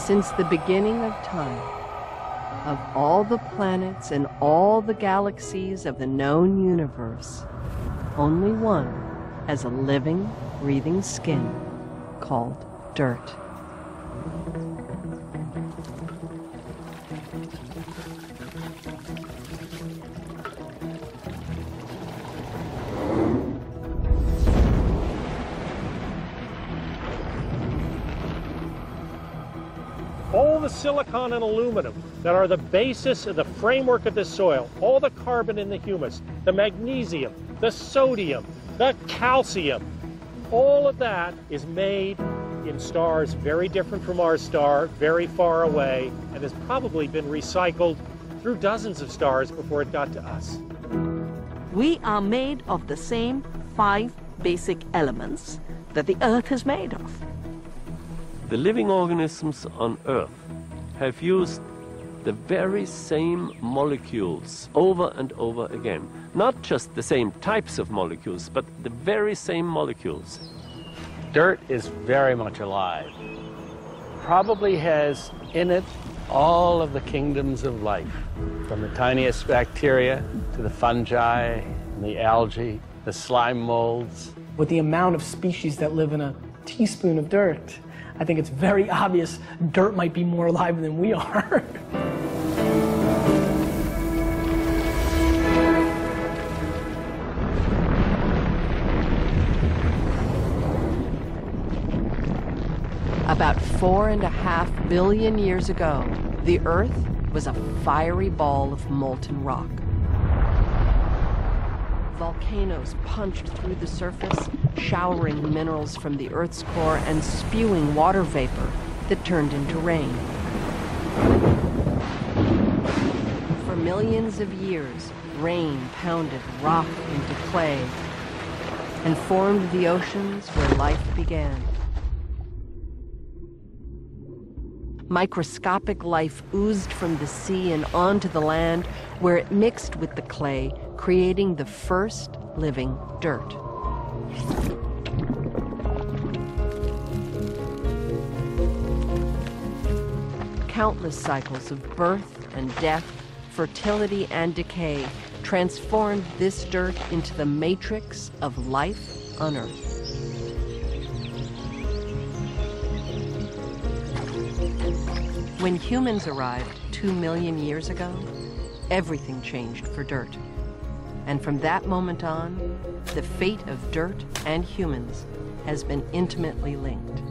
Since the beginning of time, of all the planets and all the galaxies of the known universe, only one has a living, breathing skin called dirt. All the silicon and aluminum that are the basis of the framework of this soil, all the carbon in the humus, the magnesium, the sodium, the calcium, all of that is made in stars very different from our star, very far away, and has probably been recycled through dozens of stars before it got to us. We are made of the same 5 basic elements that the Earth is made of. The living organisms on Earth have used the very same molecules over and over again. Not just the same types of molecules, but the very same molecules. Dirt is very much alive. Probably has in it all of the kingdoms of life, from the tiniest bacteria to the fungi, and the algae, the slime molds. With the amount of species that live in a teaspoon of dirt, I think it's very obvious dirt might be more alive than we are. About 4.5 billion years ago, the Earth was a fiery ball of molten rock. Volcanoes punched through the surface, showering minerals from the Earth's core and spewing water vapor that turned into rain. For millions of years, rain pounded rock into clay and formed the oceans where life began. Microscopic life oozed from the sea and onto the land, where it mixed with the clay, creating the first living dirt. Countless cycles of birth and death, fertility and decay transformed this dirt into the matrix of life on Earth. When humans arrived 2 million years ago, everything changed for dirt. And from that moment on, the fate of dirt and humans has been intimately linked.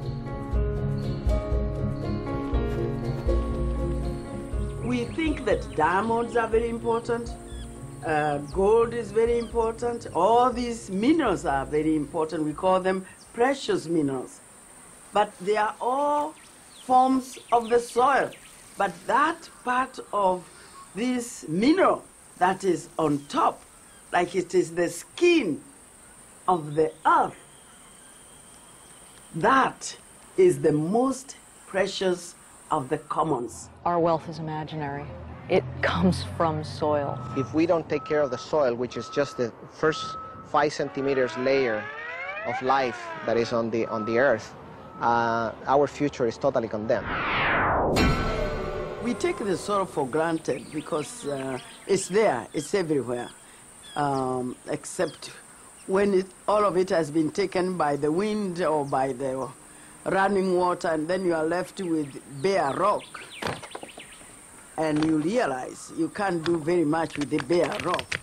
We think that diamonds are very important, gold is very important, all these minerals are very important. We call them precious minerals. But they are all forms of the soil. But that part of this mineral that is on top, like it is the skin of the earth, that is the most precious of the commons. Our wealth is imaginary. It comes from soil. If we don't take care of the soil, which is just the first 5 centimeters layer of life that is on the earth, our future is totally condemned. We take the soil for granted because it's there, it's everywhere, except when all of it has been taken by the wind or by the running water, and then you are left with bare rock. And you realize you can't do very much with the bare rock.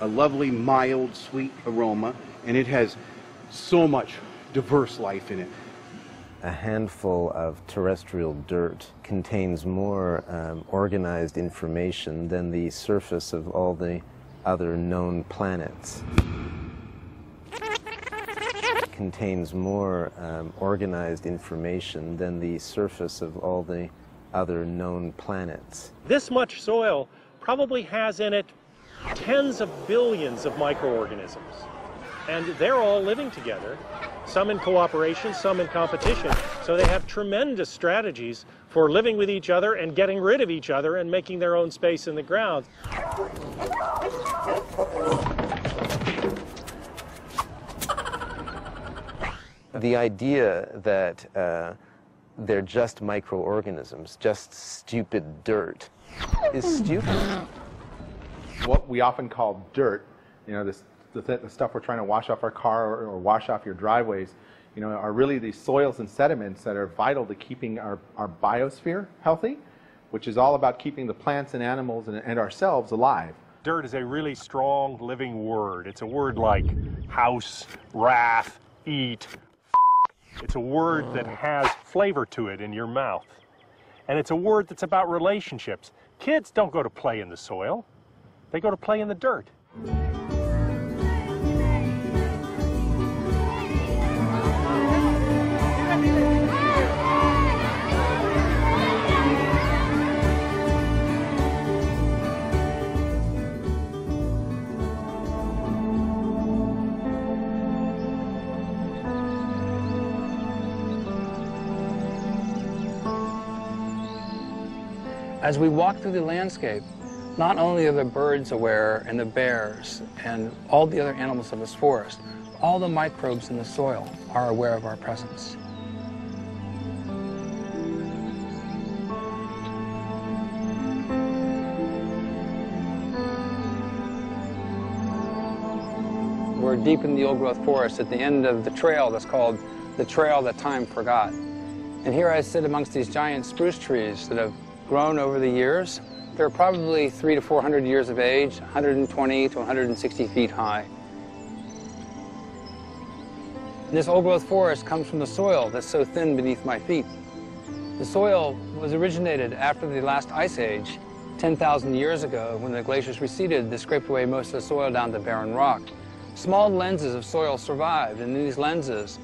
A lovely, mild, sweet aroma, and it has so much diverse life in it. A handful of terrestrial dirt contains more organized information than the surface of all the other known planets. Contains more organized information than the surface of all the other known planets. This much soil probably has in it tens of billions of microorganisms. And they're all living together, some in cooperation, some in competition. So they have tremendous strategies for living with each other and getting rid of each other and making their own space in the ground. The idea that they're just microorganisms, just stupid dirt, is stupid. What we often call dirt, you know, the stuff we're trying to wash off our car or wash off your driveways, you know, are really these soils and sediments that are vital to keeping our biosphere healthy, which is all about keeping the plants and animals and ourselves alive. Dirt is a really strong, living word. It's a word like house, wrath, eat. It's a word that has flavor to it in your mouth. And it's a word that's about relationships. Kids don't go to play in the soil. They go to play in the dirt. As we walk through the landscape, not only are the birds aware and the bears and all the other animals of this forest, all the microbes in the soil are aware of our presence. We're deep in the old-growth forest at the end of the trail that's called the trail that time forgot. And here I sit amongst these giant spruce trees that have grown over the years. They're probably 300 to 400 years of age, 120 to 160 feet high. And this old-growth forest comes from the soil that's so thin beneath my feet. The soil was originated after the last ice age, 10,000 years ago. When the glaciers receded, they scraped away most of the soil down to barren rock. Small lenses of soil survived, and in these lenses,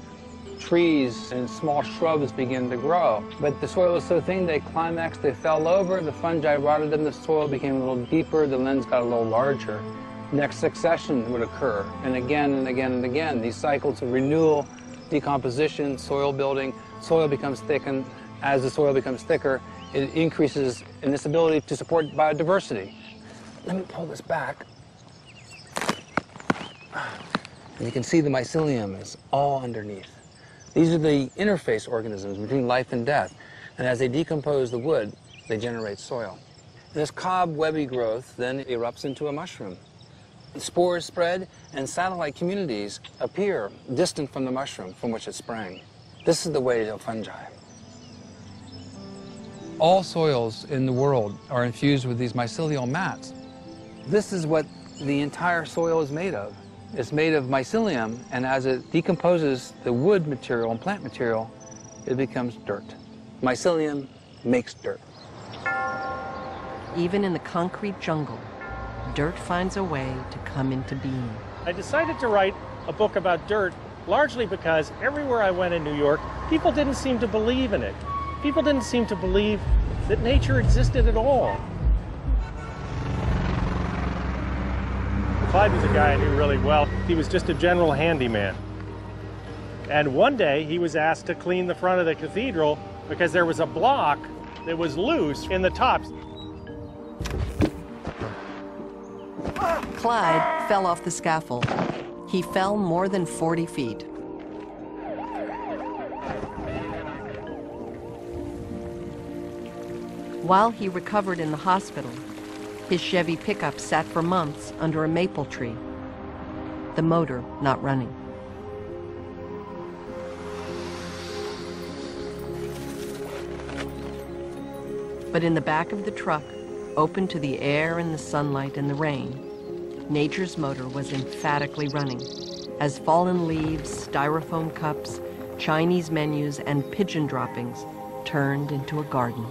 trees and small shrubs began to grow. But the soil was so thin, they climaxed, they fell over, the fungi rotted them, the soil became a little deeper, the lens got a little larger. Next succession would occur, and again and again and again. These cycles of renewal, decomposition, soil building, soil becomes thickened. As the soil becomes thicker, it increases in its ability to support biodiversity. Let me pull this back. And you can see the mycelium is all underneath. These are the interface organisms between life and death. And as they decompose the wood, they generate soil. And this cobwebby growth then erupts into a mushroom. Spores spread, and satellite communities appear distant from the mushroom from which it sprang. This is the way of fungi. All soils in the world are infused with these mycelial mats. This is what the entire soil is made of. It's made of mycelium, and as it decomposes the wood material and plant material, it becomes dirt. Mycelium makes dirt. Even in the concrete jungle, dirt finds a way to come into being. I decided to write a book about dirt largely because everywhere I went in New York, people didn't seem to believe in it. People didn't seem to believe that nature existed at all. Clyde was a guy I knew really well. He was just a general handyman. And one day he was asked to clean the front of the cathedral because there was a block that was loose in the tops. Clyde fell off the scaffold. He fell more than 40 feet. While he recovered in the hospital, his Chevy pickup sat for months under a maple tree, the motor not running. But in the back of the truck, open to the air and the sunlight and the rain, nature's motor was emphatically running, as fallen leaves, styrofoam cups, Chinese menus, and pigeon droppings turned into a garden.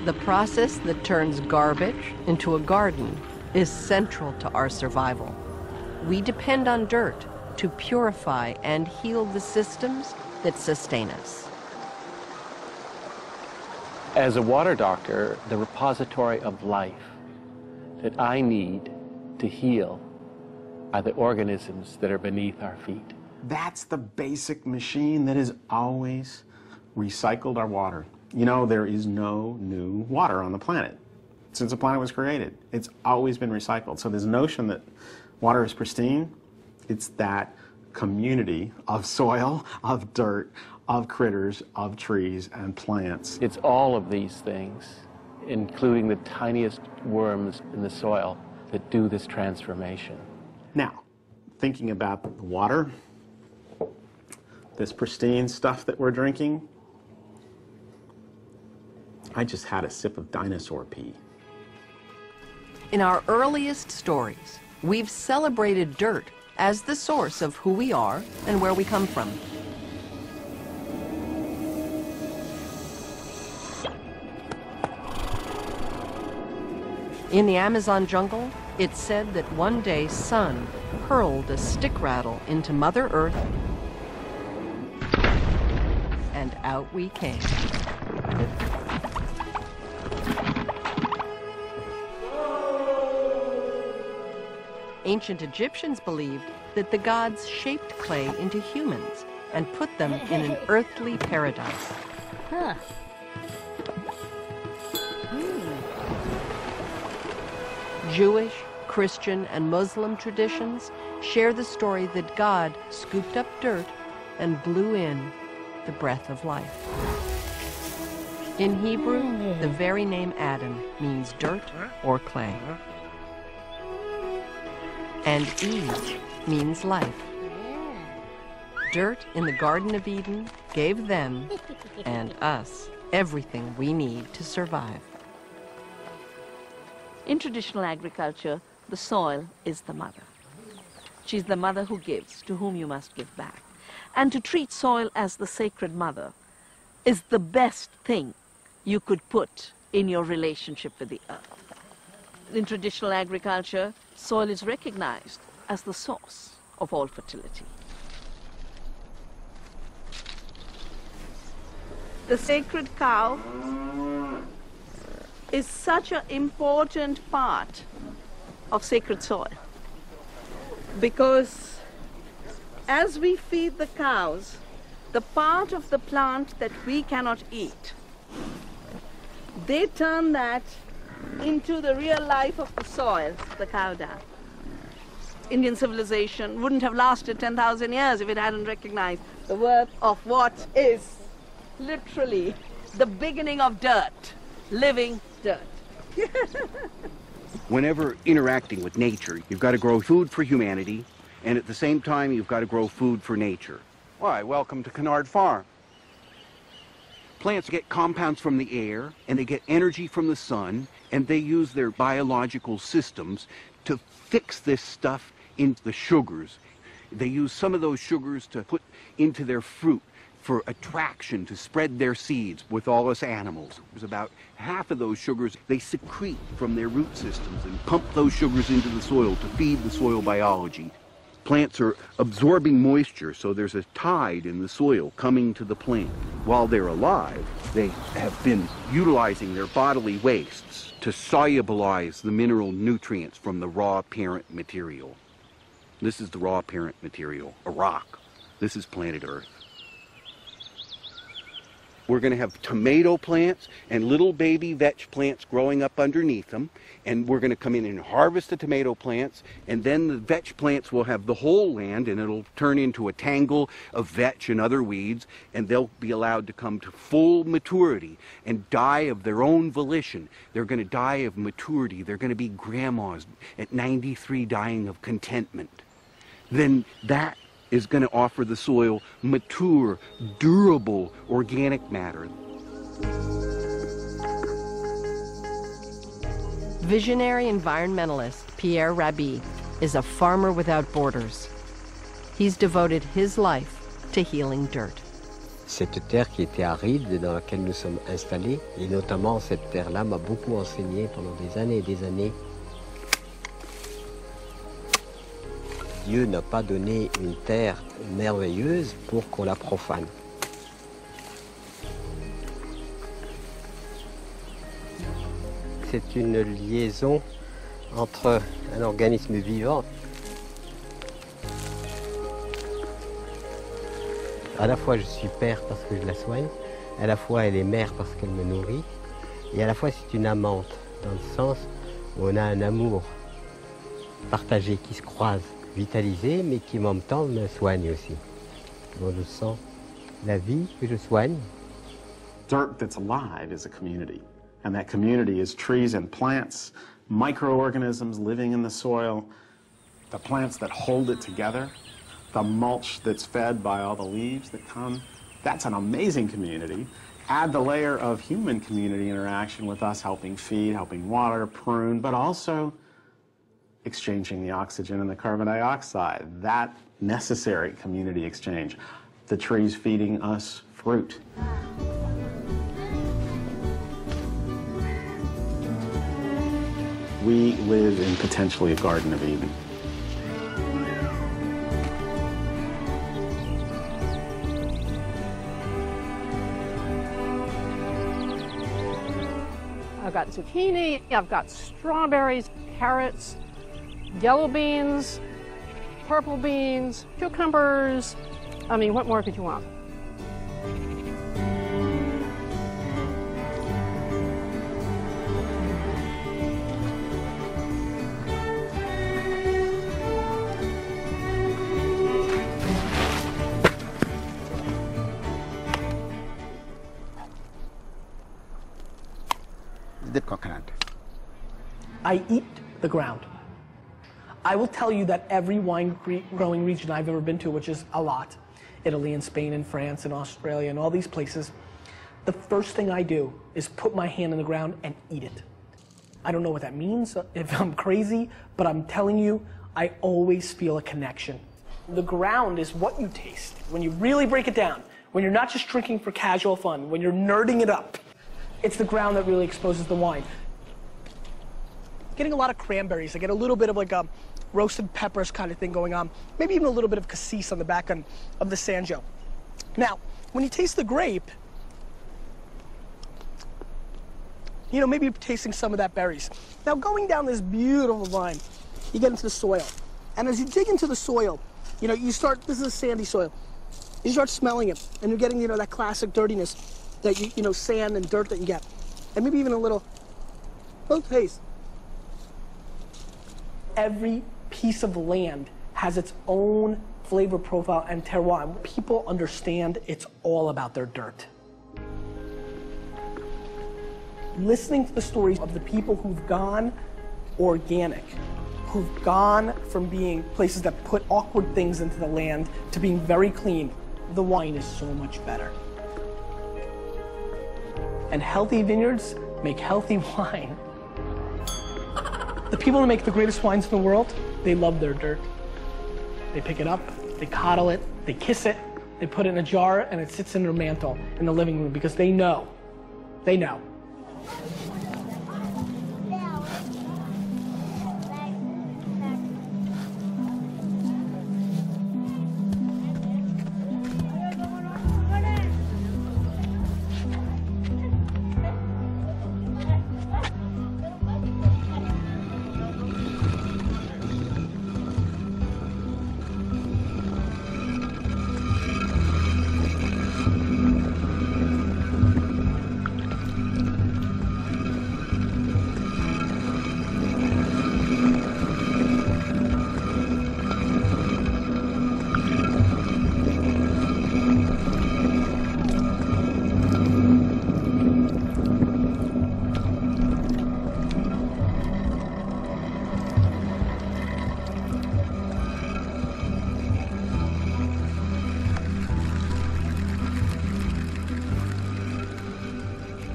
The process that turns garbage into a garden is central to our survival. We depend on dirt to purify and heal the systems that sustain us. As a water doctor, the repository of life that I need to heal are the organisms that are beneath our feet. That's the basic machine that has always recycled our water. You know, there is no new water on the planet. since the planet was created. It's always been recycled. So this notion that water is pristine, it's that community of soil, of dirt, of critters, of trees and plants. It's all of these things, including the tiniest worms in the soil, that do this transformation. Now, thinking about the water, this pristine stuff that we're drinking, I just had a sip of dinosaur pee. In our earliest stories, we've celebrated dirt as the source of who we are and where we come from. In the Amazon jungle, it's said that one day Sun hurled a stick rattle into Mother Earth, and out we came. Ancient Egyptians believed that the gods shaped clay into humans and put them in an earthly paradise. Huh. Jewish, Christian, and Muslim traditions share the story that God scooped up dirt and blew in the breath of life. In Hebrew, the very name Adam means dirt or clay. And Eve means life. Dirt in the Garden of Eden gave them, and us, everything we need to survive. In traditional agriculture, the soil is the mother. She's the mother who gives, to whom you must give back. And to treat soil as the sacred mother is the best thing you could put in your relationship with the earth. In traditional agriculture, soil is recognized as the source of all fertility. The sacred cow is such an important part of sacred soil, because as we feed the cows the part of the plant that we cannot eat, they turn that into the real life of the soil, the cow dung. Indian civilization wouldn't have lasted 10,000 years if it hadn't recognized the worth of what is literally the beginning of dirt, living dirt. Whenever interacting with nature, you've got to grow food for humanity, and at the same time, you've got to grow food for nature. Why, welcome to Kennard Farm. Plants get compounds from the air, and they get energy from the sun, and they use their biological systems to fix this stuff into the sugars. They use some of those sugars to put into their fruit for attraction, to spread their seeds with all us animals. There's about half of those sugars they secrete from their root systems and pump those sugars into the soil to feed the soil biology. Plants are absorbing moisture, so there's a tide in the soil coming to the plant. While they're alive, they have been utilizing their bodily wastes to solubilize the mineral nutrients from the raw parent material. This is the raw parent material, a rock. This is planet Earth. We're going to have tomato plants and little baby vetch plants growing up underneath them, and we're going to come in and harvest the tomato plants, and then the vetch plants will have the whole land, and it'll turn into a tangle of vetch and other weeds, and they'll be allowed to come to full maturity and die of their own volition. They're going to die of maturity. They're going to be grandmas at 93 dying of contentment. Then that is going to offer the soil mature, durable organic matter. Visionary environmentalist Pierre Rabhi is a farmer without borders. He's devoted his life to healing dirt. Cette terre qui était aride dans laquelle nous sommes installés, et notamment cette terre-là m'a beaucoup enseigné pendant des années et des années. Dieu n'a pas donné une terre merveilleuse pour qu'on la profane. C'est une liaison entre un organisme vivant. À la fois je suis père parce que je la soigne, à la fois elle est mère parce qu'elle me nourrit, et à la fois c'est une amante dans le sens où on a un amour partagé qui se croise, vitalisé, mais qui en même temps me soigne aussi. Bon, je sens la vie que je soigne. Dirt that's alive is a community, and that community is trees and plants, microorganisms living in the soil, the plants that hold it together, the mulch that's fed by all the leaves that come. That's an amazing community. Add the layer of human community interaction with us helping feed, helping water, prune, but also exchanging the oxygen and the carbon dioxide. That necessary community exchange. The trees feeding us fruit. We live in potentially a Garden of Eden. I've got zucchini, I've got strawberries, carrots, yellow beans, purple beans, cucumbers. I mean, what more could you want? The coconut. I eat the ground. I will tell you that every wine growing region I've ever been to, which is a lot, Italy and Spain and France and Australia and all these places, the first thing I do is put my hand in the ground and eat it. I don't know what that means, if I'm crazy, but I'm telling you, I always feel a connection. The ground is what you taste. When you really break it down, when you're not just drinking for casual fun, when you're nerding it up, it's the ground that really exposes the wine. Getting a lot of cranberries. I get a little bit of like a roasted peppers kind of thing going on. Maybe even a little bit of cassis on the back end of the Sangiovese. Now, when you taste the grape, you know, maybe you're tasting some of that berries. Now, going down this beautiful vine, you get into the soil. And as you dig into the soil, you know, you start, this is a sandy soil. You start smelling it, and you're getting, you know, that classic dirtiness that you know, sand and dirt that you get. And maybe even a little taste. Every piece of land has its own flavor profile and terroir. People understand it's all about their dirt. Listening to the stories of the people who've gone organic, who've gone from being places that put awkward things into the land to being very clean, the wine is so much better. And healthy vineyards make healthy wine. The people who make the greatest wines in the world, they love their dirt. They pick it up, they coddle it, they kiss it, they put it in a jar, and it sits in their mantle in the living room because they know. They know.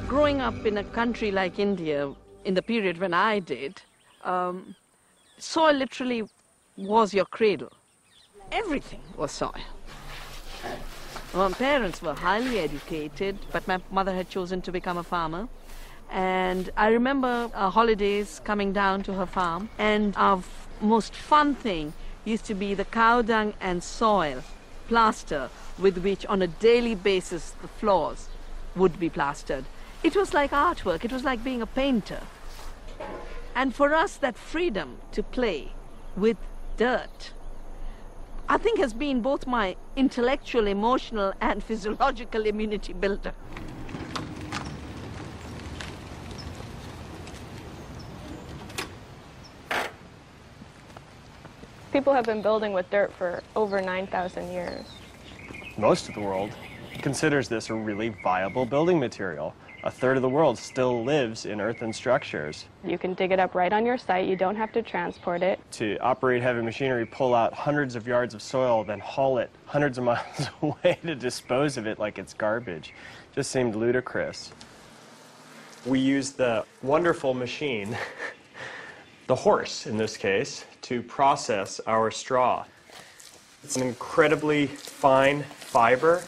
Growing up in a country like India, in the period when I did, soil literally was your cradle. Everything was soil. My parents were highly educated, but my mother had chosen to become a farmer. And I remember our holidays coming down to her farm, and our most fun thing used to be the cow dung and soil plaster with which on a daily basis the floors would be plastered. It was like artwork, it was like being a painter. And for us, that freedom to play with dirt, I think has been both my intellectual, emotional, and physiological immunity builder. People have been building with dirt for over 9,000 years. Most of the world considers this a really viable building material. A third of the world still lives in earthen structures. You can dig it up right on your site. You don't have to transport it. To operate heavy machinery, pull out hundreds of yards of soil, then haul it hundreds of miles away to dispose of it like it's garbage, just seemed ludicrous. We used the wonderful machine, the horse in this case, to process our straw. It's an incredibly fine fiber.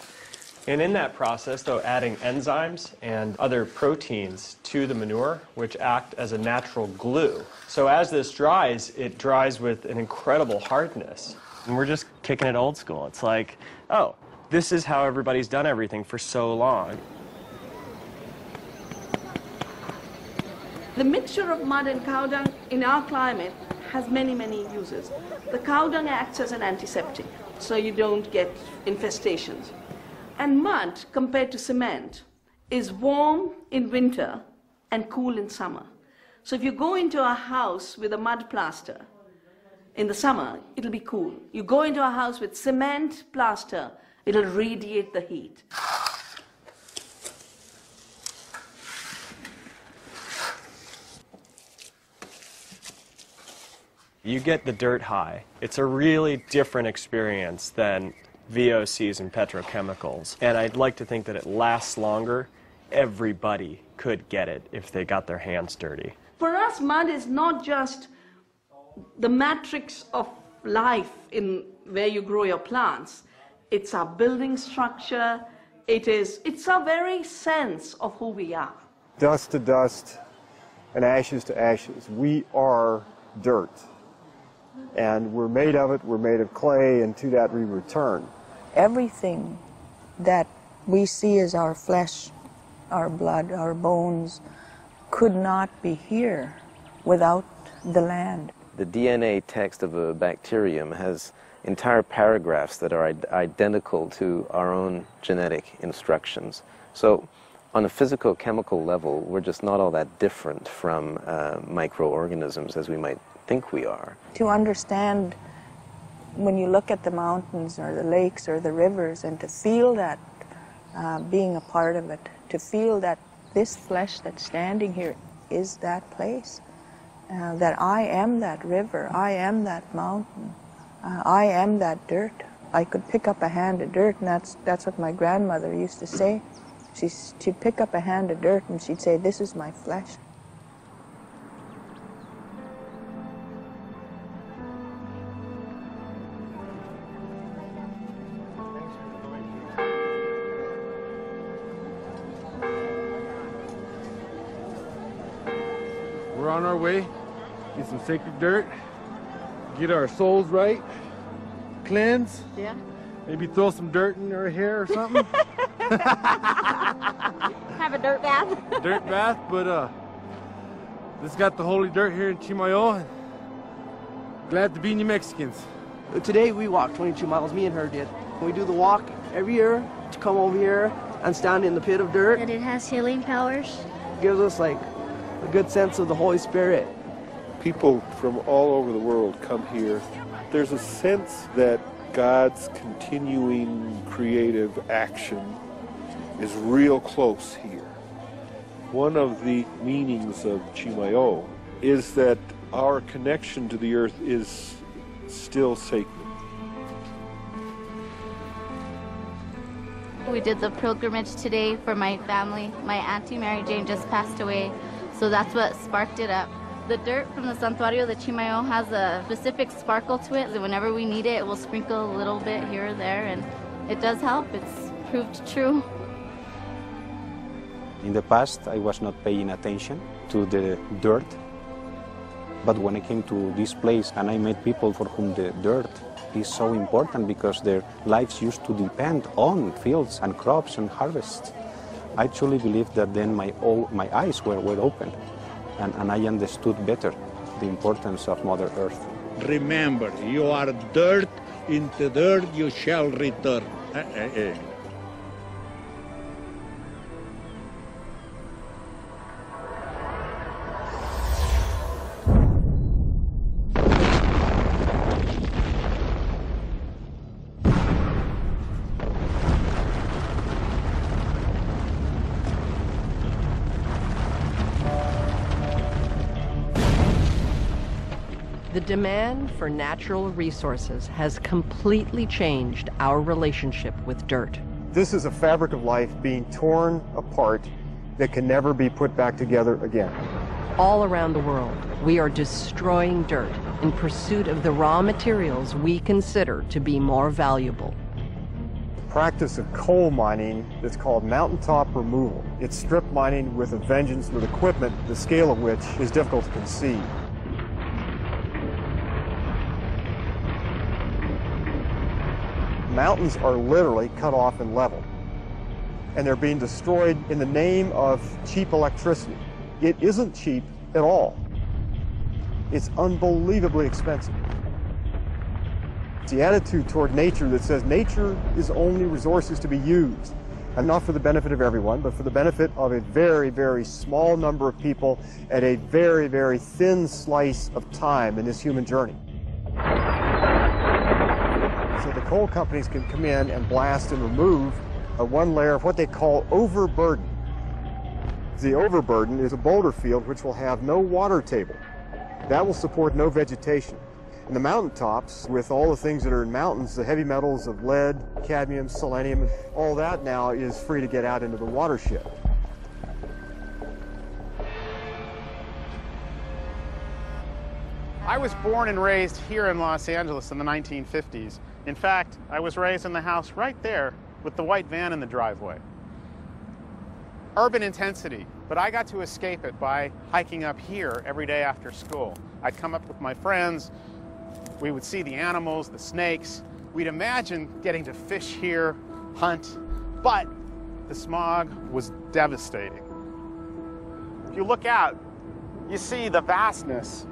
And in that process, though, adding enzymes and other proteins to the manure, which act as a natural glue. So as this dries, it dries with an incredible hardness. And we're just kicking it old school. It's like, oh, this is how everybody's done everything for so long. The mixture of mud and cow dung in our climate has many, many uses. The cow dung acts as an antiseptic, so you don't get infestations. And mud, compared to cement, is warm in winter and cool in summer. So if you go into a house with a mud plaster, in the summer, it'll be cool. You go into a house with cement plaster, it'll radiate the heat. You get the dirt high. It's a really different experience than VOCs and petrochemicals. And I'd like to think that it lasts longer. Everybody could get it if they got their hands dirty. For us, mud is not just the matrix of life in where you grow your plants. It's our building structure. It's our very sense of who we are. Dust to dust and ashes to ashes. We are dirt. And we're made of it, we're made of clay, and to that we return. Everything that we see as our flesh, our blood, our bones, could not be here without the land. The DNA text of a bacterium has entire paragraphs that are identical to our own genetic instructions. So on a physico-chemical level, we're just not all that different from microorganisms as we might think we are. To understand, when you look at the mountains or the lakes or the rivers, and to feel that being a part of it, to feel that this flesh that's standing here is that place, that I am that river, I am that mountain, I am that dirt. I could pick up a hand of dirt, and that's what my grandmother used to say. She'd pick up a hand of dirt and she'd say, "This is my flesh." We're on our way, get some sacred dirt, get our souls right, cleanse. Yeah. Maybe throw some dirt in our hair or something. Have a dirt bath. Dirt bath, but this got the holy dirt here in Chimayo. Glad to be New Mexicans. Today we walked 22 miles, me and her did. We do the walk every year to come over here and stand in the pit of dirt. And it has healing powers. It gives us like a good sense of the Holy Spirit. People from all over the world come here. There's a sense that God's continuing creative action is real close here. One of the meanings of Chimayo is that our connection to the earth is still sacred. We did the pilgrimage today for my family. My Auntie Mary Jane just passed away, so that's what sparked it up. The dirt from the Santuario de Chimayo has a specific sparkle to it. Whenever we need it, it will sprinkle a little bit here or there, and it does help. It's proved true. In the past, I was not paying attention to the dirt, but when I came to this place and I met people for whom the dirt is so important because their lives used to depend on fields and crops and harvests, I truly believe that then my eyes were open. And I understood better the importance of Mother Earth. Remember, you are dirt, into dirt you shall return. The demand for natural resources has completely changed our relationship with dirt. This is a fabric of life being torn apart that can never be put back together again. All around the world, we are destroying dirt in pursuit of the raw materials we consider to be more valuable. The practice of coal mining is called mountaintop removal. It's strip mining with a vengeance, with equipment the scale of which is difficult to conceive. Mountains are literally cut off and leveled, and they're being destroyed in the name of cheap electricity. It isn't cheap at all. It's unbelievably expensive. It's the attitude toward nature that says nature is only resources to be used, and not for the benefit of everyone, but for the benefit of a very, very small number of people at a very, very thin slice of time in this human journey. So the coal companies can come in and blast and remove one layer of what they call overburden. The overburden is a boulder field which will have no water table. That will support no vegetation. And the mountaintops, with all the things that are in mountains, the heavy metals of lead, cadmium, selenium, all that now is free to get out into the watershed. I was born and raised here in Los Angeles in the 1950s. In fact, I was raised in the house right there with the white van in the driveway. Urban intensity, but I got to escape it by hiking up here every day after school. I'd come up with my friends, we would see the animals, the snakes. We'd imagine getting to fish here, hunt, but the smog was devastating. If you look out, you see the vastness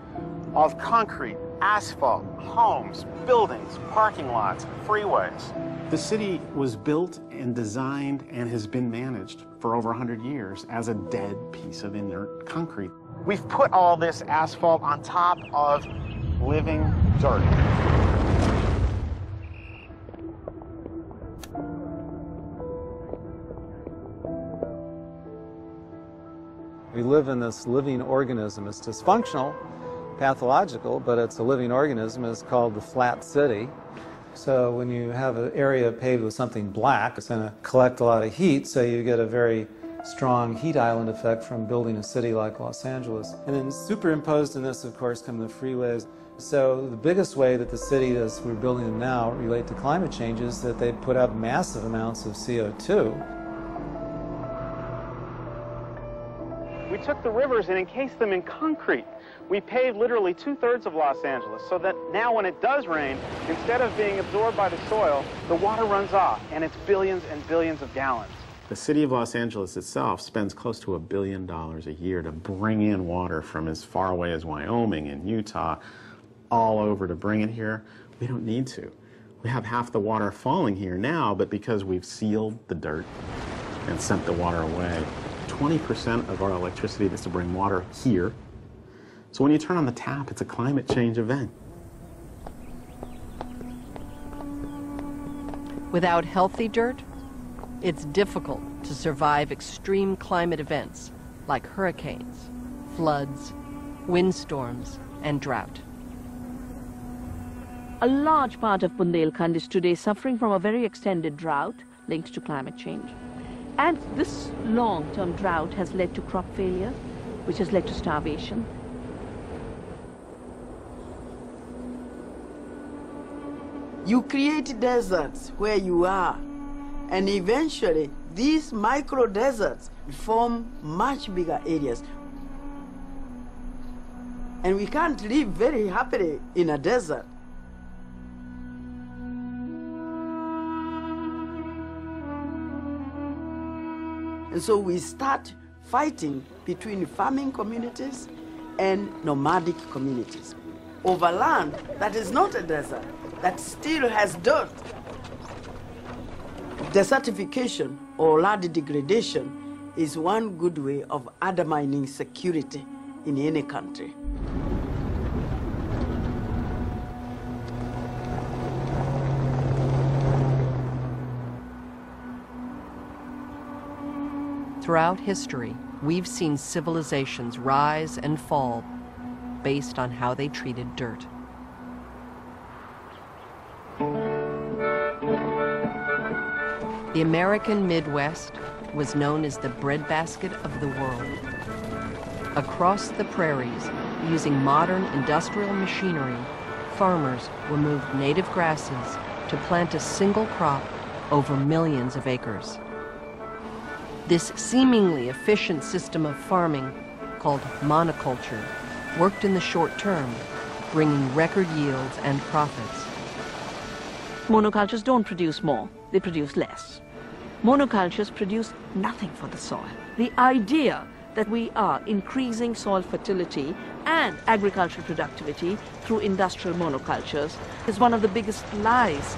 of concrete, asphalt, homes, buildings, parking lots, freeways. The city was built and designed and has been managed for over 100 years as a dead piece of inert concrete. We've put all this asphalt on top of living dirt. We live in this living organism. It's dysfunctional, pathological, but it's a living organism. It's called the flat city. So when you have an area paved with something black, it's going to collect a lot of heat, so you get a very strong heat island effect from building a city like Los Angeles. And then superimposed in this, of course, come the freeways. So the biggest way that the city, as we're building them now, relate to climate change is that they put out massive amounts of CO2. We took the rivers and encased them in concrete. We paved literally 2/3 of Los Angeles so that now when it does rain, instead of being absorbed by the soil, the water runs off, and it's billions and billions of gallons. The city of Los Angeles itself spends close to $1 billion a year to bring in water from as far away as Wyoming and Utah, all over to bring it here. We don't need to. We have half the water falling here now, but because we've sealed the dirt and sent the water away, 20% of our electricity is to bring water here. So when you turn on the tap, it's a climate change event. Without healthy dirt, it's difficult to survive extreme climate events like hurricanes, floods, windstorms, and drought. A large part of Bundelkhand is today suffering from a very extended drought linked to climate change. And this long-term drought has led to crop failure, which has led to starvation. You create deserts where you are, and eventually these micro-deserts form much bigger areas. And we can't live very happily in a desert. And so we start fighting between farming communities and nomadic communities over land that is not a desert, that still has dirt. Desertification or land degradation is one good way of undermining security in any country. Throughout history, we've seen civilizations rise and fall based on how they treated dirt. The American Midwest was known as the breadbasket of the world. Across the prairies, using modern industrial machinery, farmers removed native grasses to plant a single crop over millions of acres. This seemingly efficient system of farming, called monoculture, worked in the short term, bringing record yields and profits. Monocultures don't produce more, they produce less. Monocultures produce nothing for the soil. The idea that we are increasing soil fertility and agricultural productivity through industrial monocultures is one of the biggest lies.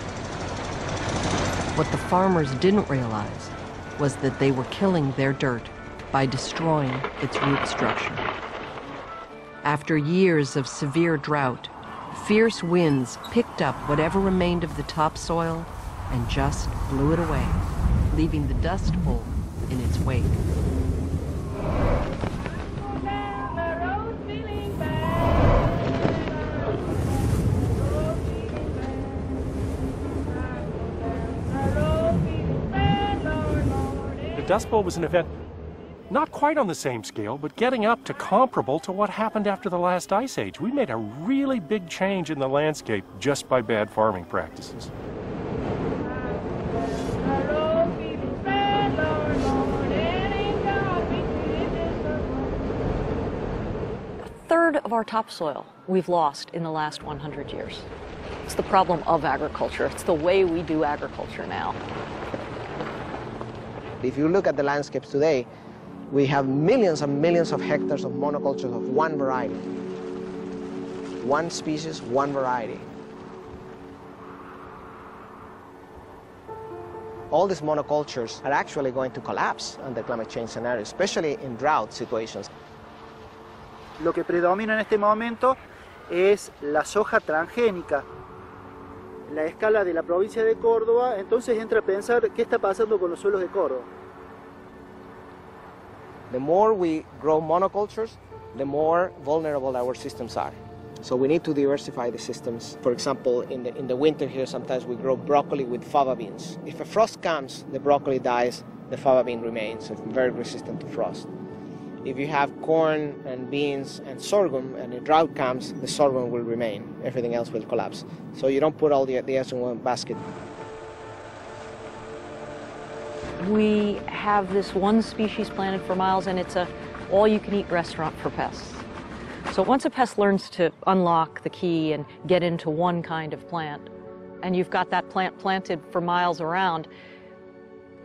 What the farmers didn't realize was that they were killing their dirt by destroying its root structure. After years of severe drought, fierce winds picked up whatever remained of the topsoil and just blew it away, leaving the Dust Bowl in its wake. The Dust Bowl was an event not quite on the same scale, but getting up to comparable to what happened after the last ice age. We made a really big change in the landscape just by bad farming practices. A third of our topsoil we've lost in the last 100 years. It's the problem of agriculture. It's the way we do agriculture now. If you look at the landscapes today, we have millions and millions of hectares of monocultures of one variety. One species, one variety. All these monocultures are actually going to collapse under climate change scenarios, especially in drought situations. Lo que predomina en este momento es la soja transgénica. En la escala de la provincia de Córdoba, entonces entra a pensar qué está pasando con los suelos de Córdoba. The more we grow monocultures, the more vulnerable our systems are. So we need to diversify the systems. For example, in the winter here, sometimes we grow broccoli with fava beans. If a frost comes, the broccoli dies, the fava bean remains. It's very resistant to frost. If you have corn and beans and sorghum and a drought comes, the sorghum will remain. Everything else will collapse. So you don't put all the eggs in one basket. We have this one species planted for miles, and it's a all-you-can-eat restaurant for pests. So once a pest learns to unlock the key and get into one kind of plant, and you've got that plant planted for miles around,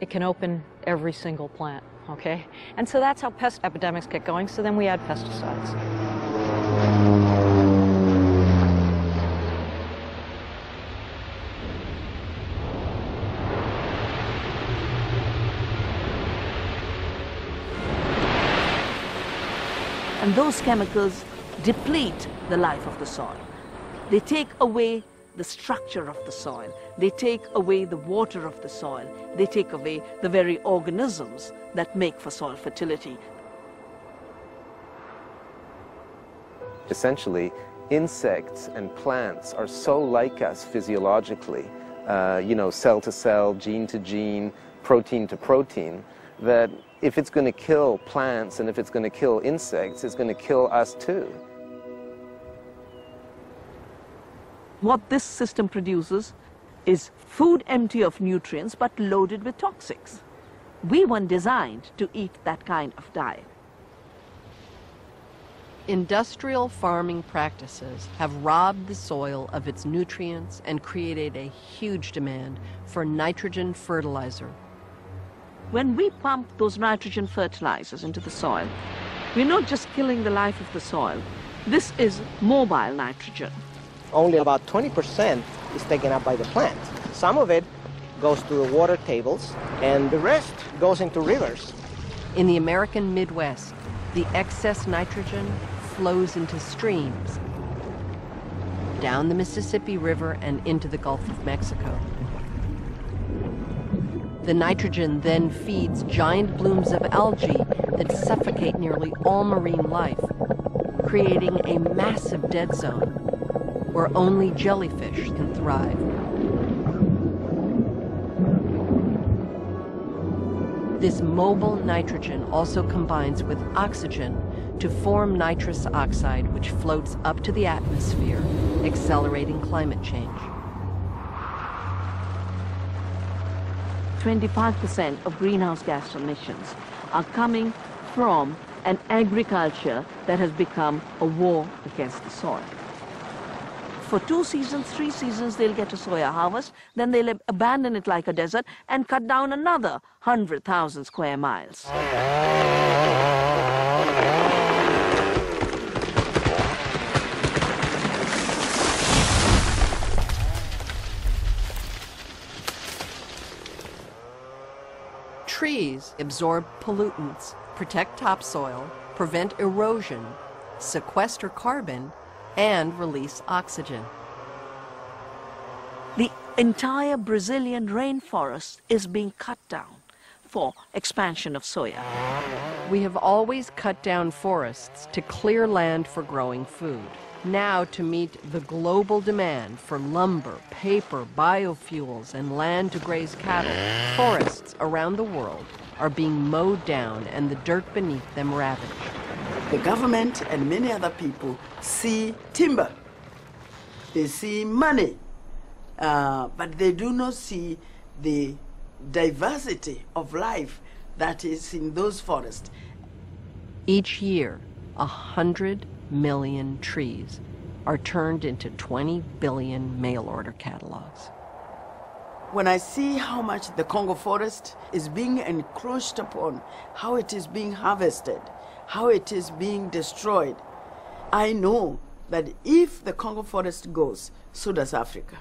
it can open every single plant, okay? And so that's how pest epidemics get going, so then we add pesticides. And those chemicals deplete the life of the soil. They take away the structure of the soil. They take away the water of the soil. They take away the very organisms that make for soil fertility. Essentially, insects and plants are so like us physiologically, cell to cell, gene to gene, protein to protein, that if it's going to kill plants and if it's going to kill insects, it's going to kill us too. What this system produces is food empty of nutrients but loaded with toxics. We weren't designed to eat that kind of diet. Industrial farming practices have robbed the soil of its nutrients and created a huge demand for nitrogen fertilizer. When we pump those nitrogen fertilizers into the soil, we're not just killing the life of the soil. This is mobile nitrogen. Only about 20% is taken up by the plant. Some of it goes to the water tables, and the rest goes into rivers. In the American Midwest, the excess nitrogen flows into streams, down the Mississippi River and into the Gulf of Mexico. The nitrogen then feeds giant blooms of algae that suffocate nearly all marine life, creating a massive dead zone where only jellyfish can thrive. This mobile nitrogen also combines with oxygen to form nitrous oxide, which floats up to the atmosphere, accelerating climate change. 25% of greenhouse gas emissions are coming from an agriculture that has become a war against the soil. For 2 seasons, 3 seasons, they'll get a soya harvest, then they'll abandon it like a desert and cut down another 100,000 square miles. Trees absorb pollutants, protect topsoil, prevent erosion, sequester carbon, and release oxygen. The entire Brazilian rainforest is being cut down for expansion of soya. We have always cut down forests to clear land for growing food. Now, to meet the global demand for lumber, paper, biofuels, and land to graze cattle, forests around the world are being mowed down and the dirt beneath them ravaged. The government and many other people see timber, they see money, but they do not see the diversity of life that is in those forests. Each year, 100 million trees are turned into 20 billion mail order catalogs. When I see how much the Congo forest is being encroached upon, how it is being harvested, how it is being destroyed, I know that if the Congo forest goes, so does Africa.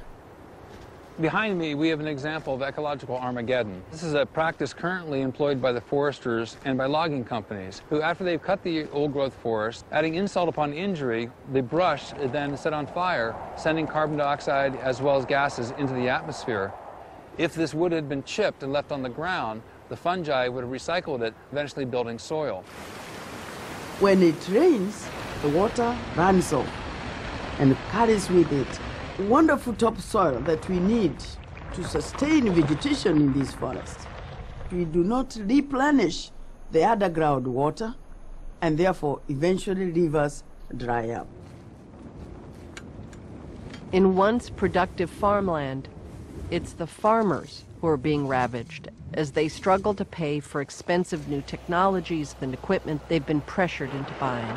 Behind me, we have an example of ecological Armageddon. This is a practice currently employed by the foresters and by logging companies, who, after they've cut the old-growth forest, adding insult upon injury, the brush is then set on fire, sending carbon dioxide as well as gases into the atmosphere. If this wood had been chipped and left on the ground, the fungi would have recycled it, eventually building soil. When it rains, the water runs off and carries with it wonderful topsoil that we need to sustain vegetation in these forests. We do not replenish the underground water, and therefore eventually rivers dry up. In once productive farmland, it's the farmers who are being ravaged as they struggle to pay for expensive new technologies and equipment they've been pressured into buying.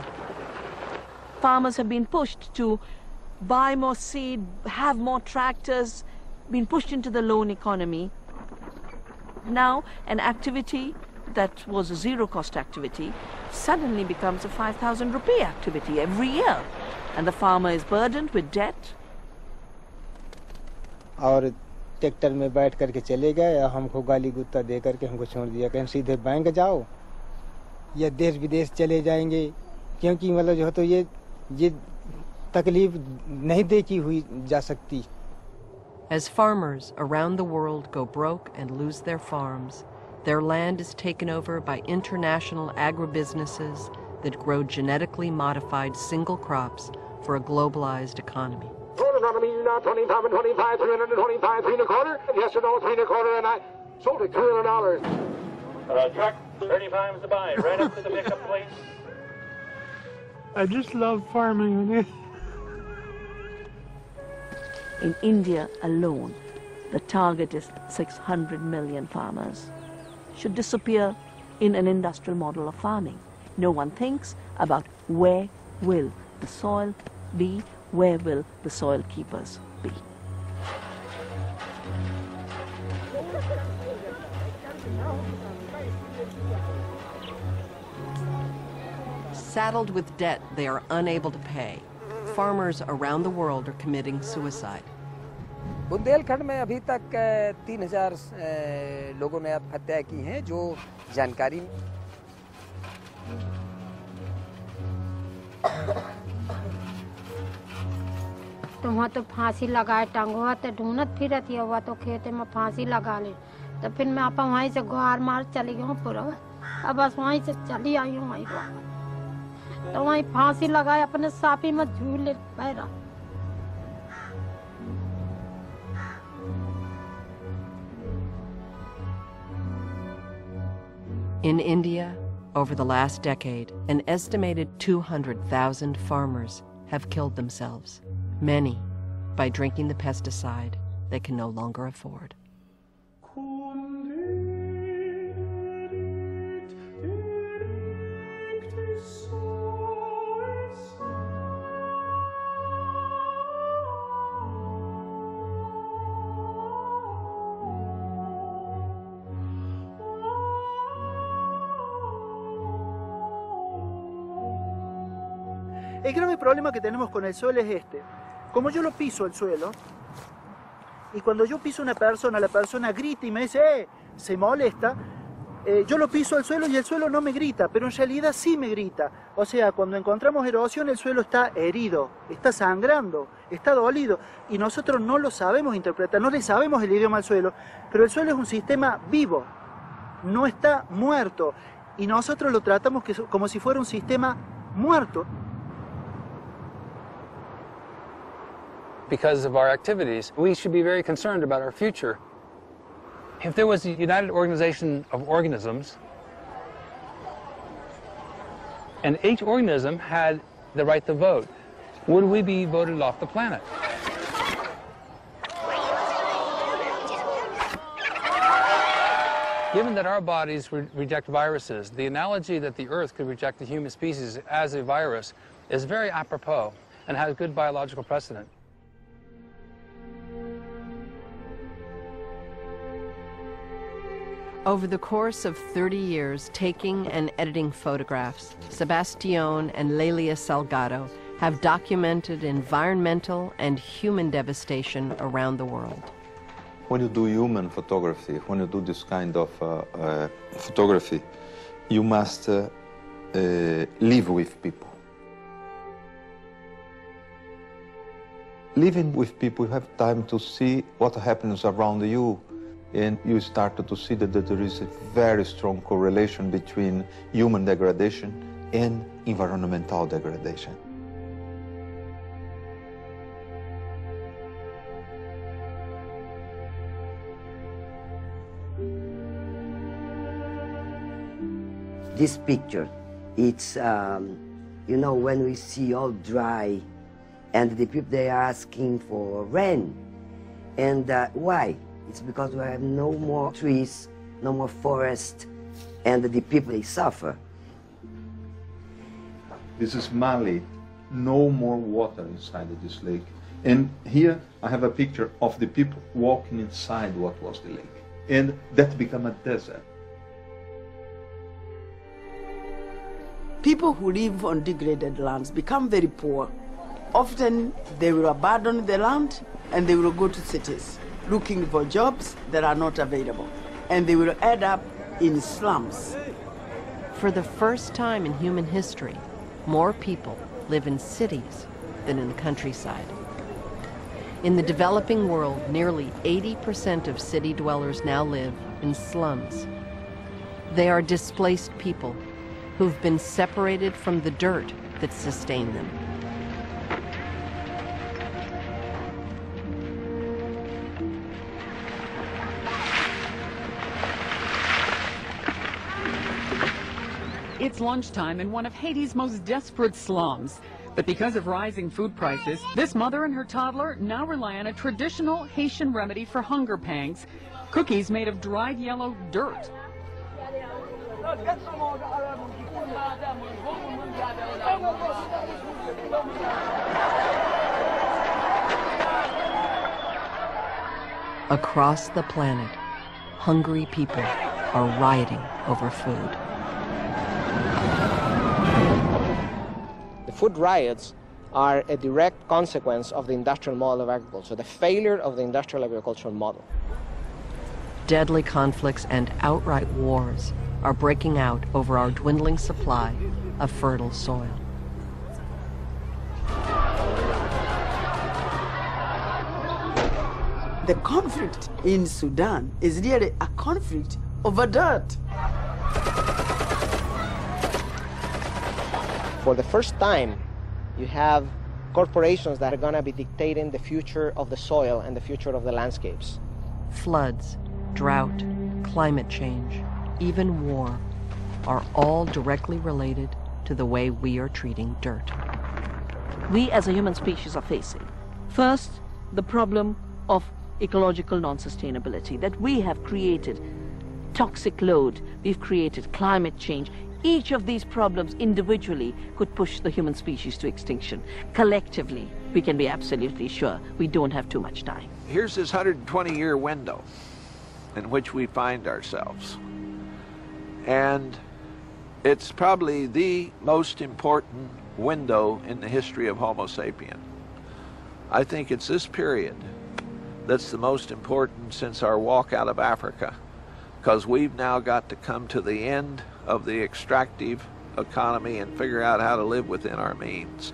Farmers have been pushed to buy more seed, have more tractors, been pushed into the loan economy. Now, an activity that was a zero-cost activity suddenly becomes a 5,000 rupee activity every year, and the farmer is burdened with debt. और tractor में बैठ करके चले गए या हमको गाली गुत्ता दे करके हमको छोड़ दिया कि हम सीधे बैंक जाओ या देश विदेश चले जाएंगे, क्योंकि मतलब जो है तो ये तकलीफ नहीं देखी हुई जा सकती. As farmers around the world go broke and lose their farms, their land is taken over by international agribusinesses that grow genetically modified single crops for a globalized economy. Total on me now 25 and 25, 325, 3 1/4. Yes or no, 3 1/4, and I sold it $200. Truck, 35 is the buy. Right up to the pickup place. I just love farming. In India alone, the target is 600 million farmers should disappear in an industrial model of farming. No one thinks about where will the soil be, where will the soil keepers be. Saddled with debt they are unable to pay, farmers around the world are committing suicide. Bundelkhand में अभी तक 3000 लोगों ने आत्महत्या की हैं जो जानकारी तो वहाँ तो फांसी लगाए टंगवा तो ढूंढत फिरत ही हुआ तो खेते में फांसी लगा ले तो फिर मैं आप वहीं से गुहार मार चली गई पूरा अब बस वहीं से चली आई हूँ वहीं तो वहीं फांसी लगाए अपने सापी में झूले para. In India, over the last decade, an estimated 200,000 farmers have killed themselves, many by drinking the pesticide they can no longer afford. El grave problema que tenemos con el suelo es este. Como yo lo piso el suelo, y cuando yo piso una persona, la persona grita y me dice, se molesta, yo lo piso al suelo y el suelo no me grita, pero en realidad sí me grita. O sea, cuando encontramos erosión, el suelo está herido, está sangrando, está dolido, y nosotros no lo sabemos interpretar, no le sabemos el idioma al suelo, pero el suelo es un sistema vivo, no está muerto, y nosotros lo tratamos como si fuera un sistema muerto. Because of our activities, we should be very concerned about our future. If there was a united organization of organisms, and each organism had the right to vote, would we be voted off the planet? Given that our bodies reject viruses, the analogy that the Earth could reject the human species as a virus is very apropos and has good biological precedent. Over the course of 30 years taking and editing photographs, Sebastián and Lelia Salgado have documented environmental and human devastation around the world. When you do human photography, when you do this kind of photography, you must live with people. Living with people, you have time to see what happens around you. And you start to see that there is a very strong correlation between human degradation and environmental degradation. This picture, it's, you know, when we see all dry and the people, they are asking for rain. And why? It's because we have no more trees, no more forest, and the people, they suffer. This is Mali, no more water inside this lake. And here I have a picture of the people walking inside what was the lake. And that became a desert. People who live on degraded lands become very poor. Often they will abandon the land and they will go to cities, looking for jobs that are not available, and they will end up in slums. For the first time in human history, more people live in cities than in the countryside. In the developing world, nearly 80% of city dwellers now live in slums. They are displaced people who've been separated from the dirt that sustained them. It's lunchtime in one of Haiti's most desperate slums. But because of rising food prices, this mother and her toddler now rely on a traditional Haitian remedy for hunger pangs, cookies made of dried yellow dirt. Across the planet, hungry people are rioting over food. The food riots are a direct consequence of the industrial model of agriculture, the failure of the industrial agricultural model. Deadly conflicts and outright wars are breaking out over our dwindling supply of fertile soil. The conflict in Sudan is really a conflict over dirt. For the first time, you have corporations that are going to be dictating the future of the soil and the future of the landscapes. Floods, drought, climate change, even war. are all directly related to the way we are treating dirt. We as a human species are facing, first, the problem of ecological non-sustainability, that we have created toxic load, we've created climate change. Each of these problems individually could push the human species to extinction. Collectively, we can be absolutely sure we don't have too much time. Here's this 120-year window in which we find ourselves. And it's probably the most important window in the history of Homo sapien. I think it's this period that's the most important since our walk out of Africa, because we've now got to come to the end of the extractive economy and figure out how to live within our means.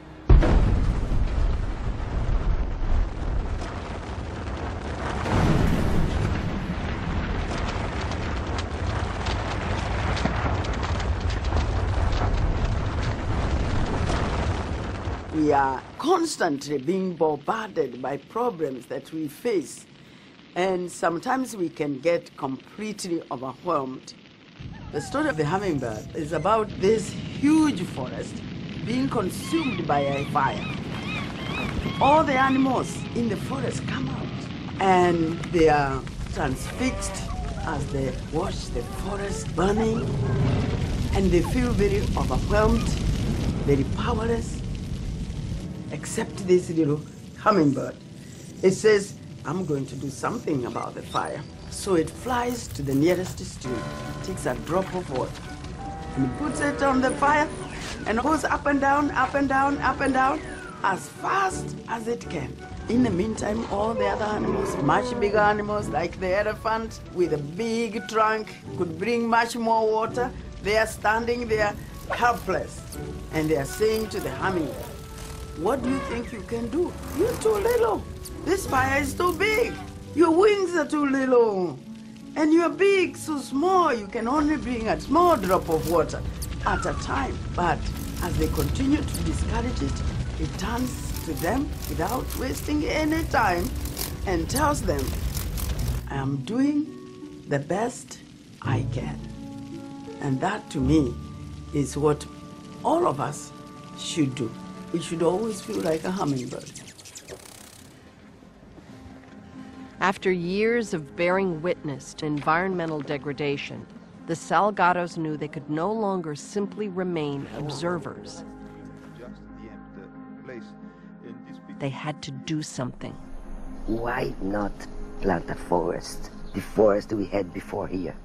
We are constantly being bombarded by problems that we face, and sometimes we can get completely overwhelmed. The story of the hummingbird is about this huge forest being consumed by a fire. All the animals in the forest come out, and they are transfixed as they watch the forest burning, and they feel very overwhelmed, very powerless, except this little hummingbird. It says, I'm going to do something about the fire. So it flies to the nearest stream, takes a drop of water, and puts it on the fire, and goes up and down, up and down, up and down, as fast as it can. In the meantime, all the other animals, much bigger animals like the elephant with a big trunk, could bring much more water. They are standing there helpless, and they are saying to the hummingbird, what do you think you can do? You're too little. This fire is too big. Your wings are too little. And you're big, so small. You can only bring a small drop of water at a time. But as they continue to discourage it, it turns to them without wasting any time and tells them, I am doing the best I can. And that, to me, is what all of us should do. We should always feel like a hummingbird. After years of bearing witness to environmental degradation, the Salgados knew they could no longer simply remain observers. They had to do something. Why not plant a forest? The forest we had before here.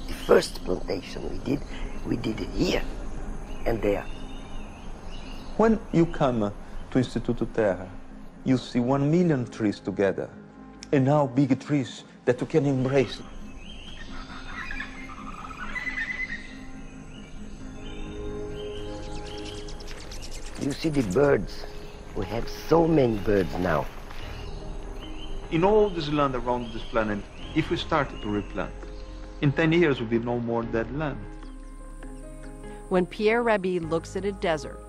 The first plantation we did it here and there. When you come to Instituto Terra, you see 1 million trees together, and now big trees that you can embrace. You see the birds. We have so many birds now. In all this land around this planet, if we started to replant, in 10 years will be no more dead land. When Pierre Rabhi looks at a desert,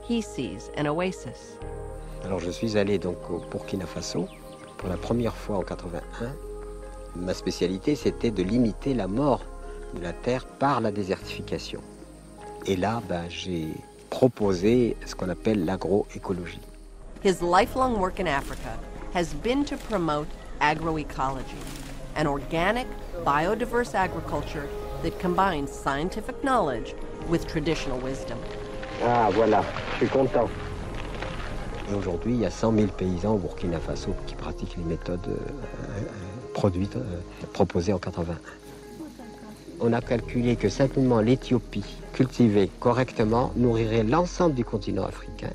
he sees an oasis. Alors je suis allé donc au Burkina Faso pour la première fois en 81. Ma spécialité c'était de limiter la mort de la terre par la désertification. Et là, j'ai proposé ce qu'on appelle l'agroécologie. His lifelong work in Africa has been to promote agroecology, an organic, biodiverse agriculture that combines scientific knowledge with traditional wisdom. Ah voilà, je suis content. Et aujourd'hui, il y a 100 000 paysans au Burkina Faso qui pratiquent les méthodes proposées en 81. On a calculé que simplement l'Éthiopie, cultivée correctement, nourrirait l'ensemble du continent africain.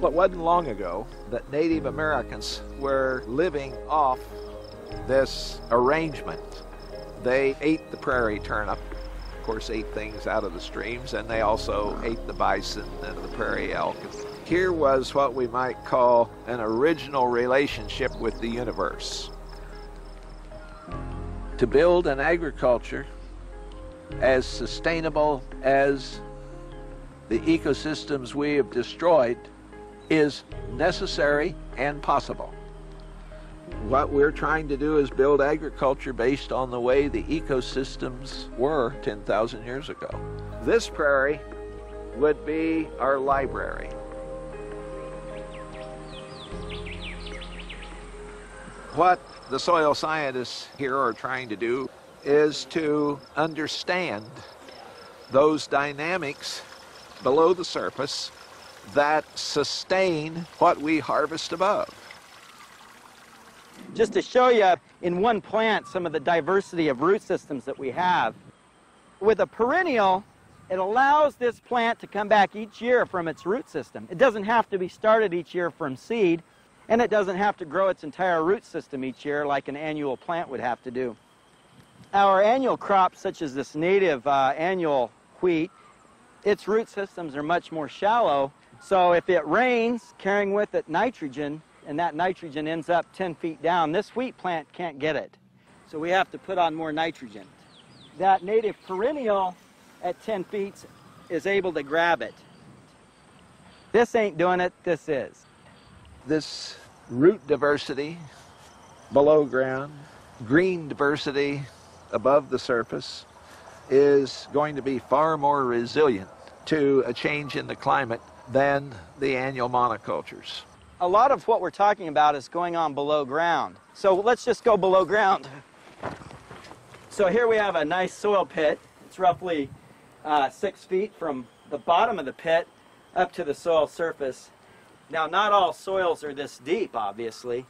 Well, it wasn't long ago that Native Americans were living off this arrangement. They ate the prairie turnip, of course ate things out of the streams, and they also ate the bison and the prairie elk. Here was what we might call an original relationship with the universe. To build an agriculture as sustainable as the ecosystems we have destroyed is necessary and possible. What we're trying to do is build agriculture based on the way the ecosystems were 10,000 years ago. This prairie would be our library. What the soil scientists here are trying to do is to understand those dynamics below the surface that sustain what we harvest above. Just to show you in one plant some of the diversity of root systems that we have. With a perennial, it allows this plant to come back each year from its root system. It doesn't have to be started each year from seed, and it doesn't have to grow its entire root system each year like an annual plant would have to do. Our annual crops, such as this native annual wheat, its root systems are much more shallow, so if it rains, carrying with it nitrogen, and that nitrogen ends up 10 feet down, this wheat plant can't get it. So we have to put on more nitrogen. That native perennial at 10 feet is able to grab it. This ain't doing it, this is. This root diversity below ground, green diversity above the surface is going to be far more resilient to a change in the climate than the annual monocultures. A lot of what we're talking about is going on below ground. So let's just go below ground. So here we have a nice soil pit. It's roughly 6 feet from the bottom of the pit up to the soil surface. Now, not all soils are this deep, obviously,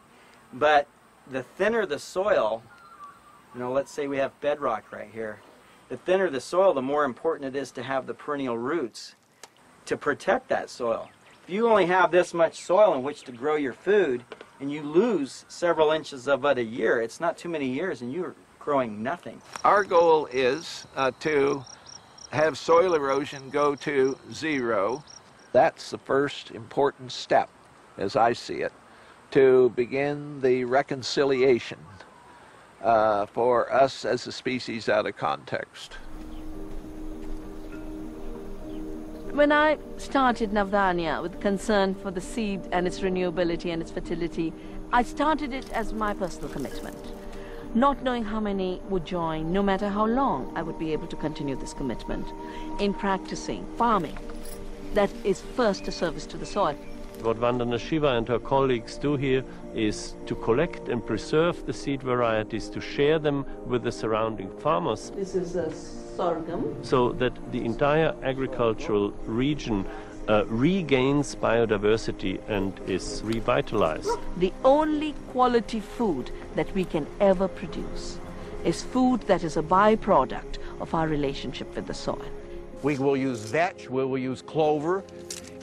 but the thinner the soil, let's say we have bedrock right here. The thinner the soil, the more important it is to have the perennial roots to protect that soil. If you only have this much soil in which to grow your food and you lose several inches of it a year, it's not too many years and you're growing nothing. Our goal is to have soil erosion go to zero. That's the first important step, as I see it, to begin the reconciliation for us as a species out of context. When I started Navdanya with concern for the seed and its renewability and its fertility, I started it as my personal commitment, not knowing how many would join, no matter how long I would be able to continue this commitment in practicing farming that is first a service to the soil. What Vandana Shiva and her colleagues do here is to collect and preserve the seed varieties, to share them with the surrounding farmers. This is a sorghum. So that the entire agricultural region regains biodiversity and is revitalized. The only quality food that we can ever produce is food that is a byproduct of our relationship with the soil. We will use vetch, we will use clover,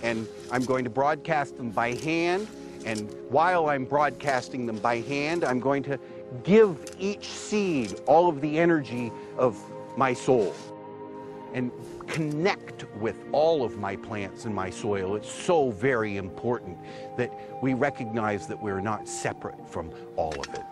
and I'm going to broadcast them by hand. And while I'm broadcasting them by hand, I'm going to give each seed all of the energy of my soul and connect with all of my plants and my soil. It's so very important that we recognize that we're not separate from all of it.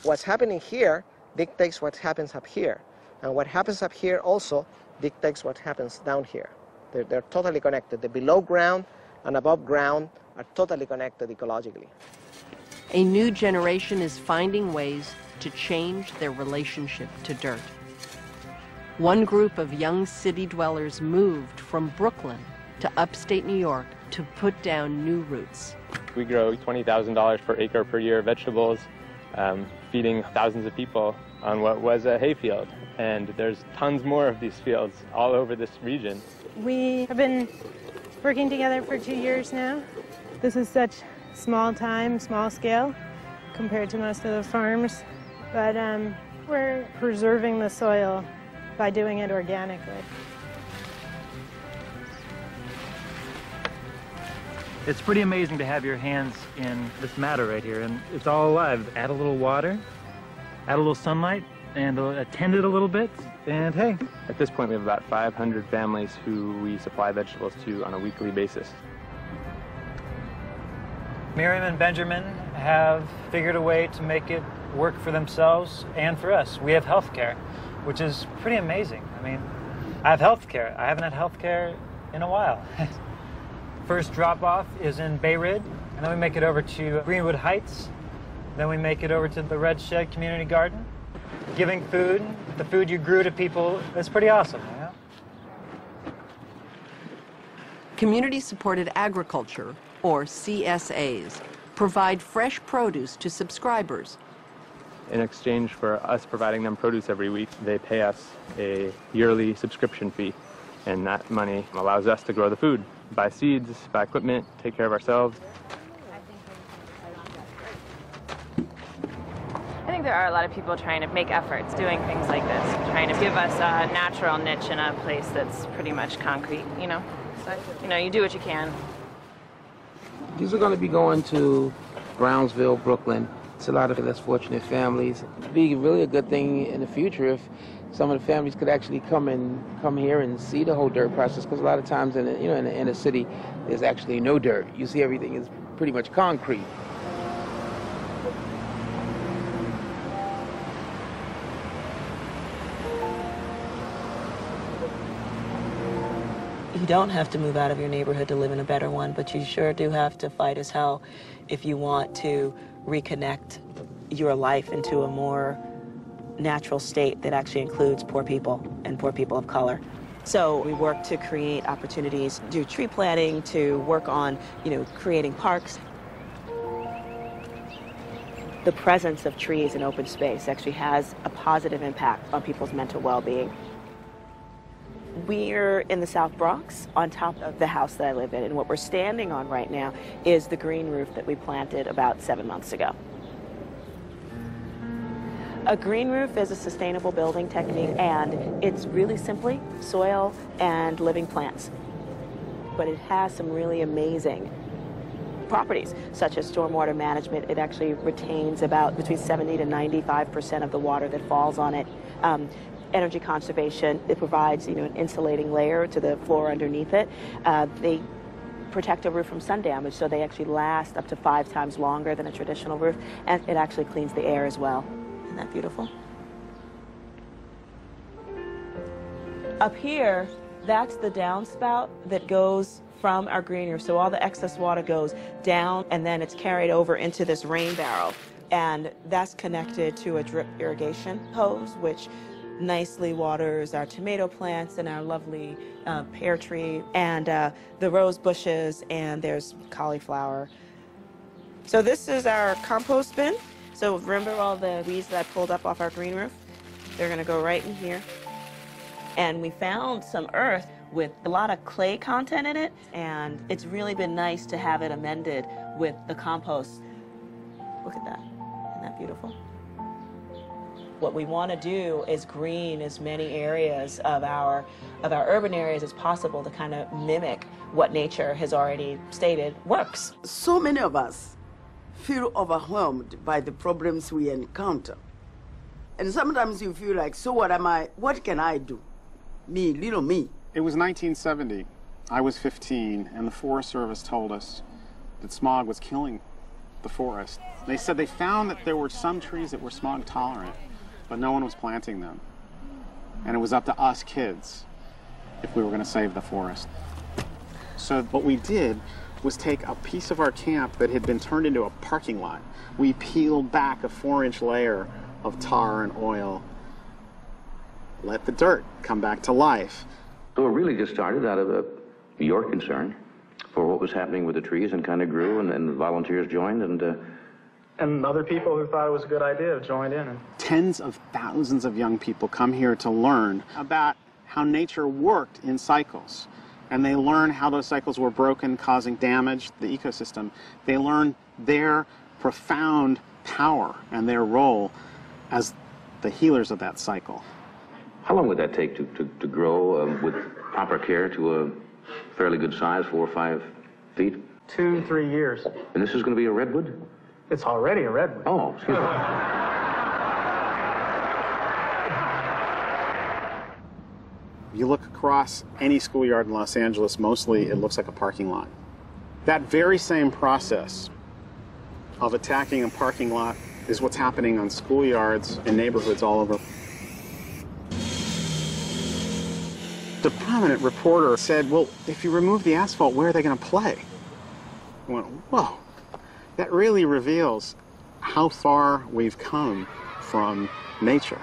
What's happening here dictates what happens up here. And what happens up here also dictates what happens down here. They're totally connected. The below ground and above ground are totally connected ecologically. A new generation is finding ways to change their relationship to dirt. One group of young city dwellers moved from Brooklyn to upstate New York to put down new roots. We grow $20,000 per acre per year of vegetables, feeding thousands of people on what was a hayfield. And there's tons more of these fields all over this region. We have been working together for 2 years now. This is such small time, small scale compared to most of the farms, but we're preserving the soil by doing it organically. It's pretty amazing to have your hands in this matter right here, and it's all alive. Add a little water, add a little sunlight, and attend it a little bit, and hey. At this point, we have about 500 families who we supply vegetables to on a weekly basis. Miriam and Benjamin have figured a way to make it work for themselves and for us. We have health care, which is pretty amazing. I mean, I have health care. I haven't had health care in a while. first drop-off is in Bay Ridge, and then we make it over to Greenwood Heights. Then we make it over to the Red Shed Community Garden. Giving food, the food you grew to people, it's pretty awesome, you know? Community-supported agriculture, or CSAs, provide fresh produce to subscribers. In exchange for us providing them produce every week, they pay us a yearly subscription fee, and that money allows us to grow the food, buy seeds, buy equipment, take care of ourselves. I think there are a lot of people trying to make efforts doing things like this, trying to give us a natural niche in a place that's pretty much concrete, you know? So, you know, you do what you can. These are going to be going to Brownsville, Brooklyn. It's a lot of less fortunate families. It'd be really a good thing in the future if some of the families could actually come here and see the whole dirt process, because a lot of times in the inner city, there's actually no dirt. You see everything is pretty much concrete. You don't have to move out of your neighborhood to live in a better one, but you sure do have to fight as hell if you want to reconnect your life into a more natural state that actually includes poor people and poor people of color. So we work to create opportunities, do tree planting, to work on, creating parks. The presence of trees in open space actually has a positive impact on people's mental well-being. We're in the South Bronx on top of the house that I live in, and what we're standing on right now is the green roof that we planted about 7 months ago. A green roof is a sustainable building technique, and it's really simply soil and living plants. But it has some really amazing properties, such as stormwater management. It actually retains about between 70 to 95% of the water that falls on it. Energy conservation, it provides an insulating layer to the floor underneath it. They protect a roof from sun damage, so they actually last up to 5 times longer than a traditional roof, and it actually cleans the air as well. Isn't that beautiful? Up here, that's the downspout that goes from our green roof, so all the excess water goes down and then it's carried over into this rain barrel, and that's connected to a drip irrigation hose, which nicely waters our tomato plants and our lovely pear tree and the rose bushes, and there's cauliflower. So this is our compost bin. So remember all the weeds that I pulled up off our green roof? They're gonna go right in here. And we found some earth with a lot of clay content in it, and it's really been nice to have it amended with the compost. Look at that, isn't that beautiful? What we want to do is green as many areas of our urban areas as possible to kind of mimic what nature has already stated works. So many of us feel overwhelmed by the problems we encounter. And sometimes you feel like, so what can I do? Me, little me. It was 1970. I was 15, and the Forest Service told us that smog was killing the forest. They said they found that there were some trees that were smog tolerant, but no one was planting them. And it was up to us kids if we were going to save the forest. So what we did was take a piece of our camp that had been turned into a parking lot. We peeled back a 4-inch layer of tar and oil, let the dirt come back to life. So it really just started out of your concern for what was happening with the trees, and kind of grew, and then the volunteers joined, and other people who thought it was a good idea joined in. Tens of thousands of young people come here to learn about how nature worked in cycles. And they learn how those cycles were broken, causing damage to the ecosystem. They learn their profound power and their role as the healers of that cycle. How long would that take to grow with proper care to a fairly good size, 4 or 5 feet? 2 to 3 years. And this is going to be a redwood? It's already a redwood. Oh, excuse me. You look across any schoolyard in Los Angeles, mostly it looks like a parking lot. That very same process of attacking a parking lot is what's happening on schoolyards in neighborhoods all over. The prominent reporter said, well, if you remove the asphalt, where are they going to play? I went, whoa, that really reveals how far we've come from nature.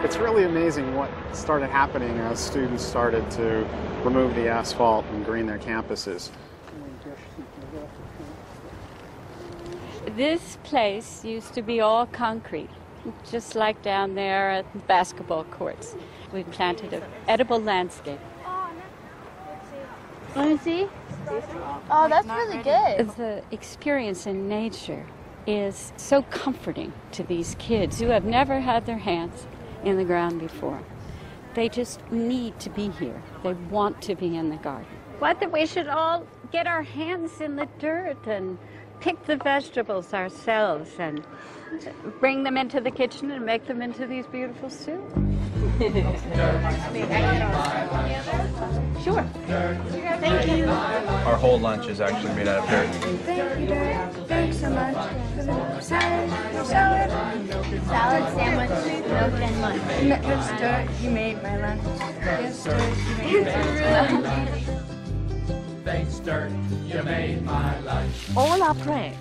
It's really amazing what started happening as students started to remove the asphalt and green their campuses. This place used to be all concrete, just like down there at the basketball courts. We planted an edible landscape. Let me see. Oh, that's really good. The experience in nature is so comforting to these kids who have never had their hands in the ground before. They just need to be here. They want to be in the garden. What, that we should all get our hands in the dirt and pick the vegetables ourselves and bring them into the kitchen and make them into these beautiful soups. Sure. Thank you. Our whole lunch is actually made out of dirt. Thank you, Dirt. Thanks so much. Salad. Salad, sandwich, milk, and lunch. Yes, Dirt, you made my lunch. Yes, Dirt, you made my lunch. Thanks, Dirt, you made my lunch. All our prayers,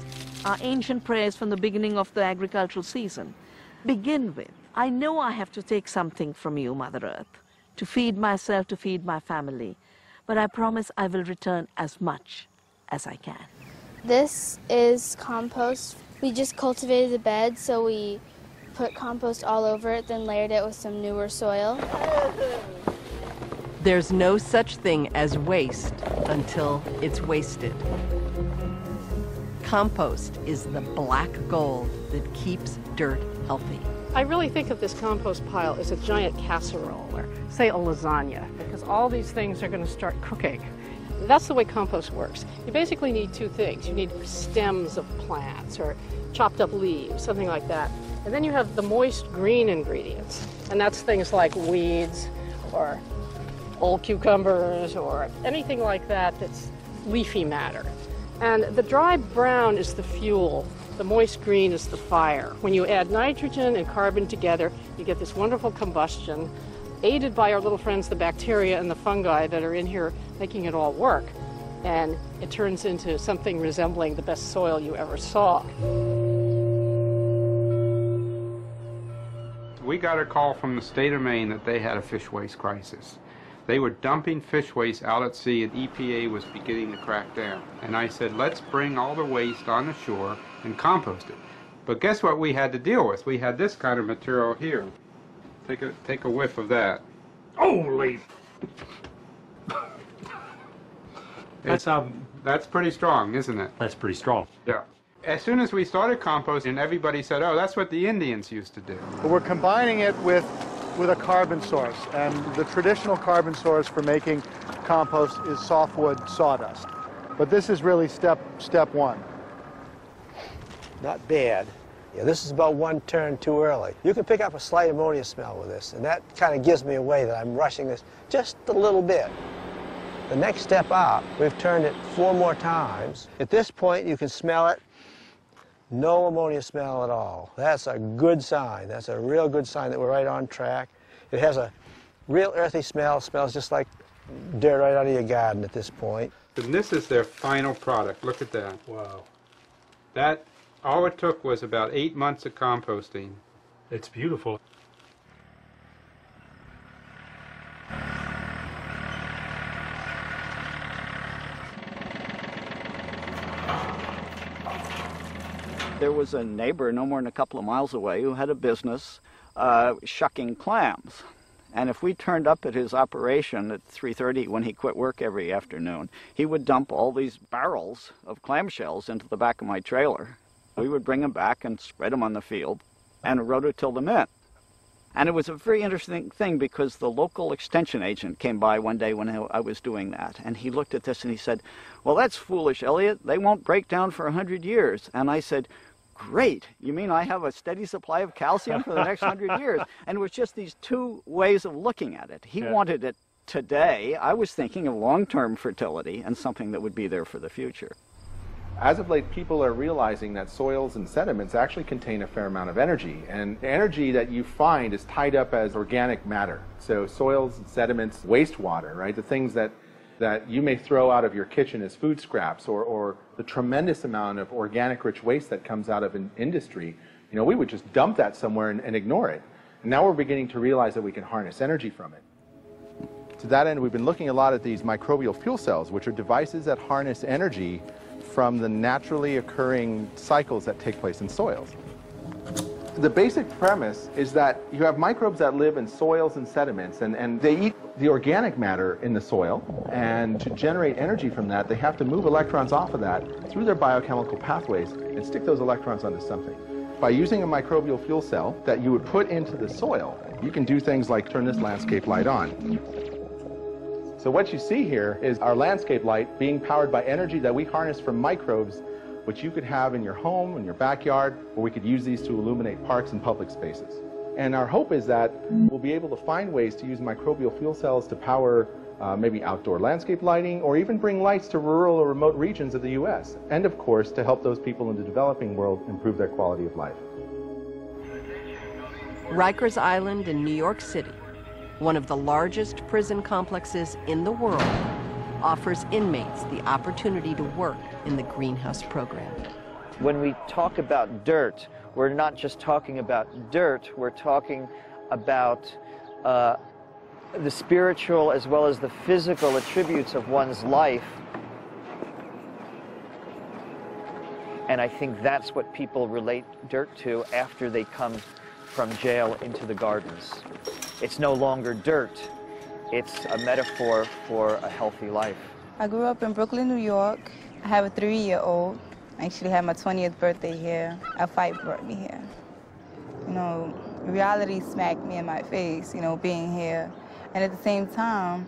our ancient prayers from the beginning of the agricultural season, begin with, I know I have to take something from you, Mother Earth, to feed myself, to feed my family, but I promise I will return as much as I can. This is compost. We just cultivated the bed, so we put compost all over it, then layered it with some newer soil. There's no such thing as waste until it's wasted. Compost is the black gold that keeps dirt healthy. I really think of this compost pile as a giant casserole, or say a lasagna, because all these things are going to start cooking. That's the way compost works. You basically need two things. You need stems of plants or chopped up leaves, something like that. And then you have the moist green ingredients, and that's things like weeds or old cucumbers or anything like that that's leafy matter. And the dry brown is the fuel. The moist green is the fire. When you add nitrogen and carbon together, you get this wonderful combustion, aided by our little friends, the bacteria and the fungi that are in here making it all work. And it turns into something resembling the best soil you ever saw. We got a call from the state of Maine that they had a fish waste crisis. They were dumping fish waste out at sea and EPA was beginning to crack down. And I said, let's bring all the waste on the shore and compost it. But guess what we had to deal with? We had this kind of material here. Take a whiff of that. Holy! That's pretty strong, isn't it? That's pretty strong. Yeah. As soon as we started composting, everybody said, oh, that's what the Indians used to do. We're combining it with a carbon source, and the traditional carbon source for making compost is softwood sawdust. But this is really step one. Not bad. Yeah, this is about one turn too early. You can pick up a slight ammonia smell with this, and that kind of gives me away that I'm rushing this just a little bit. The next step up, we've turned it 4 more times. At this point, you can smell it. No ammonia smell at all. That's a good sign. That's a real good sign that we're right on track. It has a real earthy smell. It smells just like dirt right out of your garden at this point. And this is their final product. Look at that. Wow. That, all it took was about 8 months of composting. It's beautiful. There was a neighbor no more than a couple of miles away who had a business shucking clams. And if we turned up at his operation at 3:30 when he quit work every afternoon, he would dump all these barrels of clamshells into the back of my trailer. We would bring them back and spread them on the field and rototill them in. And it was a very interesting thing because the local extension agent came by one day when I was doing that, and he looked at this and he said, "Well, that's foolish, Elliot. They won't break down for 100 years. And I said, "Great. You mean I have a steady supply of calcium for the next 100 years? And it was just these two ways of looking at it. He wanted it today. I was thinking of long-term fertility and something that would be there for the future. As of late, people are realizing that soils and sediments actually contain a fair amount of energy, and the energy that you find is tied up as organic matter. So soils and sediments, wastewater, right? The things that you may throw out of your kitchen as food scraps, or the tremendous amount of organic rich waste that comes out of industry, you know, we would just dump that somewhere and ignore it. And now we're beginning to realize that we can harness energy from it. To that end, we've been looking a lot at these microbial fuel cells, which are devices that harness energy from the naturally occurring cycles that take place in soils. The basic premise is that you have microbes that live in soils and sediments, and they eat the organic matter in the soil, and to generate energy from that, they have to move electrons off of that through their biochemical pathways and stick those electrons onto something. By using a microbial fuel cell that you would put into the soil, you can do things like turn this landscape light on. So what you see here is our landscape light being powered by energy that we harness from microbes, which you could have in your home, in your backyard, or we could use these to illuminate parks and public spaces. And our hope is that we'll be able to find ways to use microbial fuel cells to power maybe outdoor landscape lighting, or even bring lights to rural or remote regions of the U.S. And of course, to help those people in the developing world improve their quality of life. Rikers Island in New York City, one of the largest prison complexes in the world, offers inmates the opportunity to work in the greenhouse program. When we talk about dirt, we're not just talking about dirt, we're talking about the spiritual as well as the physical attributes of one's life. And I think that's what people relate dirt to after they come from jail into the gardens. It's no longer dirt, it's a metaphor for a healthy life. I grew up in Brooklyn, New York. I have a 3-year-old. I actually had my 20th birthday here. A fight brought me here. You know, reality smacked me in my face, you know, being here. And at the same time,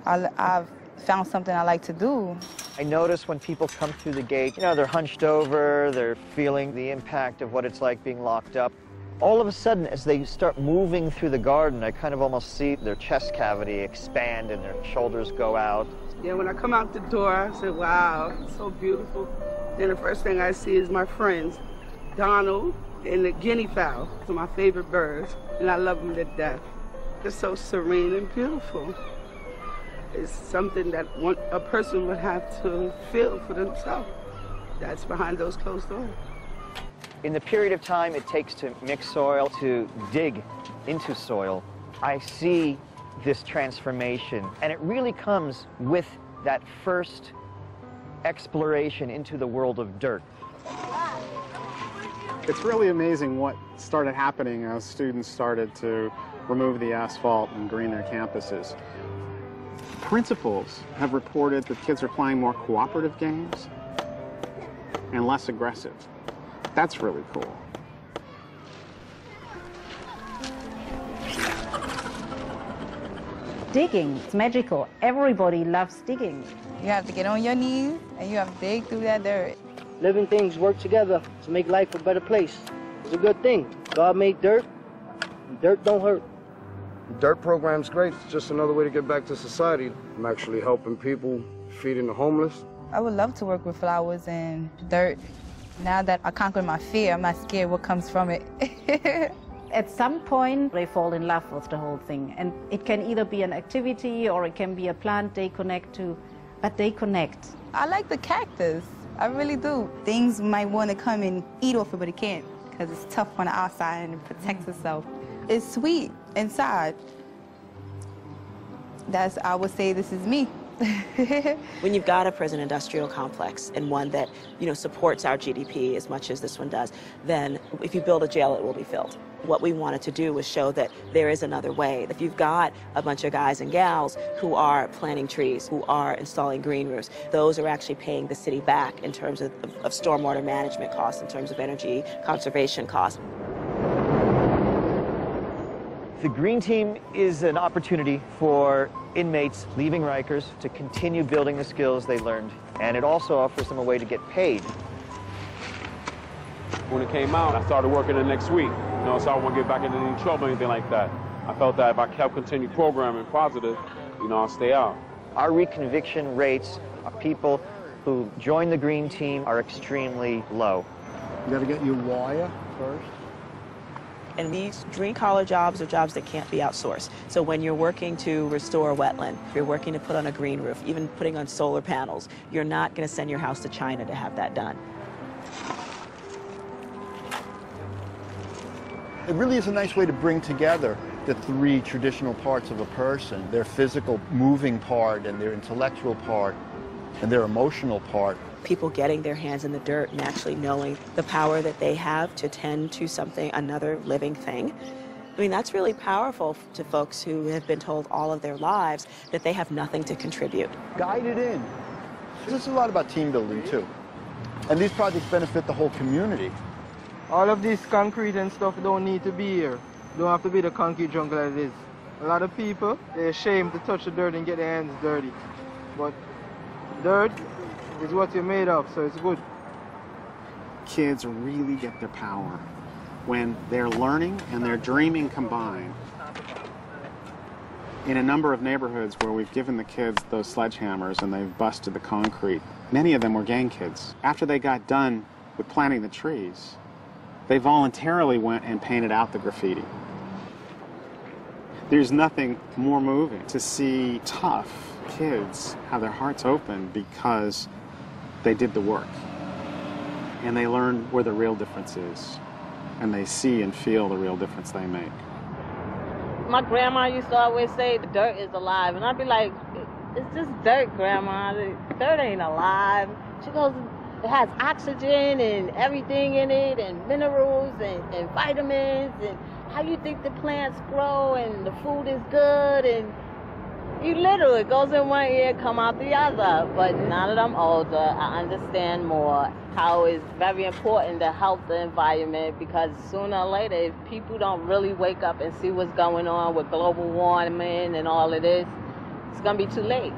I've found something I like to do. I notice when people come through the gate, you know, they're hunched over, they're feeling the impact of what it's like being locked up. All of a sudden, as they start moving through the garden, I kind of almost see their chest cavity expand and their shoulders go out. Yeah, when I come out the door, I say, wow, it's so beautiful. Then the first thing I see is my friends, Donald and the guinea fowl. Those are my favorite birds, and I love them to death. They're so serene and beautiful. It's something that a person would have to feel for themselves. That's behind those closed doors. In the period of time it takes to mix soil, to dig into soil, I see this transformation. And it really comes with that first exploration into the world of dirt. It's really amazing what started happening as students started to remove the asphalt and green their campuses. Principals have reported that kids are playing more cooperative games and less aggressive. That's really cool. Digging, it's magical. Everybody loves digging. You have to get on your knees and you have to dig through that dirt. Living things work together to make life a better place. It's a good thing. God made dirt, and dirt don't hurt. The dirt program's great. It's just another way to get back to society. I'm actually helping people, feeding the homeless. I would love to work with flowers and dirt. Now that I conquered my fear, I'm not scared what comes from it. At some point, they fall in love with the whole thing. And it can either be an activity or it can be a plant they connect to, but they connect. I like the cactus. I really do. Things might want to come and eat off it, but it can't because it's tough on the outside and it protects itself. It's sweet inside. I would say this is me. When you've got a prison industrial complex and one that, you know, supports our GDP as much as this one does, then if you build a jail, it will be filled. What we wanted to do was show that there is another way. If you've got a bunch of guys and gals who are planting trees, who are installing green roofs, those are actually paying the city back in terms of stormwater management costs, in terms of energy conservation costs. The Green Team is an opportunity for inmates leaving Rikers to continue building the skills they learned, and it also offers them a way to get paid. When it came out, I started working the next week, so I won't get back into any trouble or anything like that. I felt that if I kept continuing programming positive, I'll stay out. Our reconviction rates of people who join the Green Team are extremely low. You got to get your wire first. And these green-collar jobs are jobs that can't be outsourced. So when you're working to restore a wetland, if you're working to put on a green roof, even putting on solar panels, you're not going to send your house to China to have that done. It really is a nice way to bring together the three traditional parts of a person, their physical moving part and their intellectual part and their emotional part. People getting their hands in the dirt and actually knowing the power that they have to tend to something, another living thing. I mean, that's really powerful to folks who have been told all of their lives that they have nothing to contribute. Guided in. This is a lot about team building, too. And these projects benefit the whole community. All of this concrete and stuff don't need to be here. Don't have to be the concrete jungle that it is. A lot of people, they're ashamed to touch the dirt and get their hands dirty. But dirt is what you're made of, so it's good. Kids really get their power when they're learning and they're dreaming combined. In a number of neighborhoods where we've given the kids those sledgehammers and they've busted the concrete, many of them were gang kids. After they got done with planting the trees, they voluntarily went and painted out the graffiti. There's nothing more moving to see tough kids have their hearts open because they did the work. And they learn where the real difference is. And they see and feel the real difference they make. My grandma used to always say, the dirt is alive. And I'd be like, it's just dirt, Grandma. The dirt ain't alive. She goes, it has oxygen and everything in it, and minerals and vitamins, and how you think the plants grow, and the food is good, and you literally, it goes in one ear, come out the other. But now that I'm older, I understand more how it's very important to help the environment, because sooner or later, if people don't really wake up and see what's going on with global warming and all of this, it's going to be too late.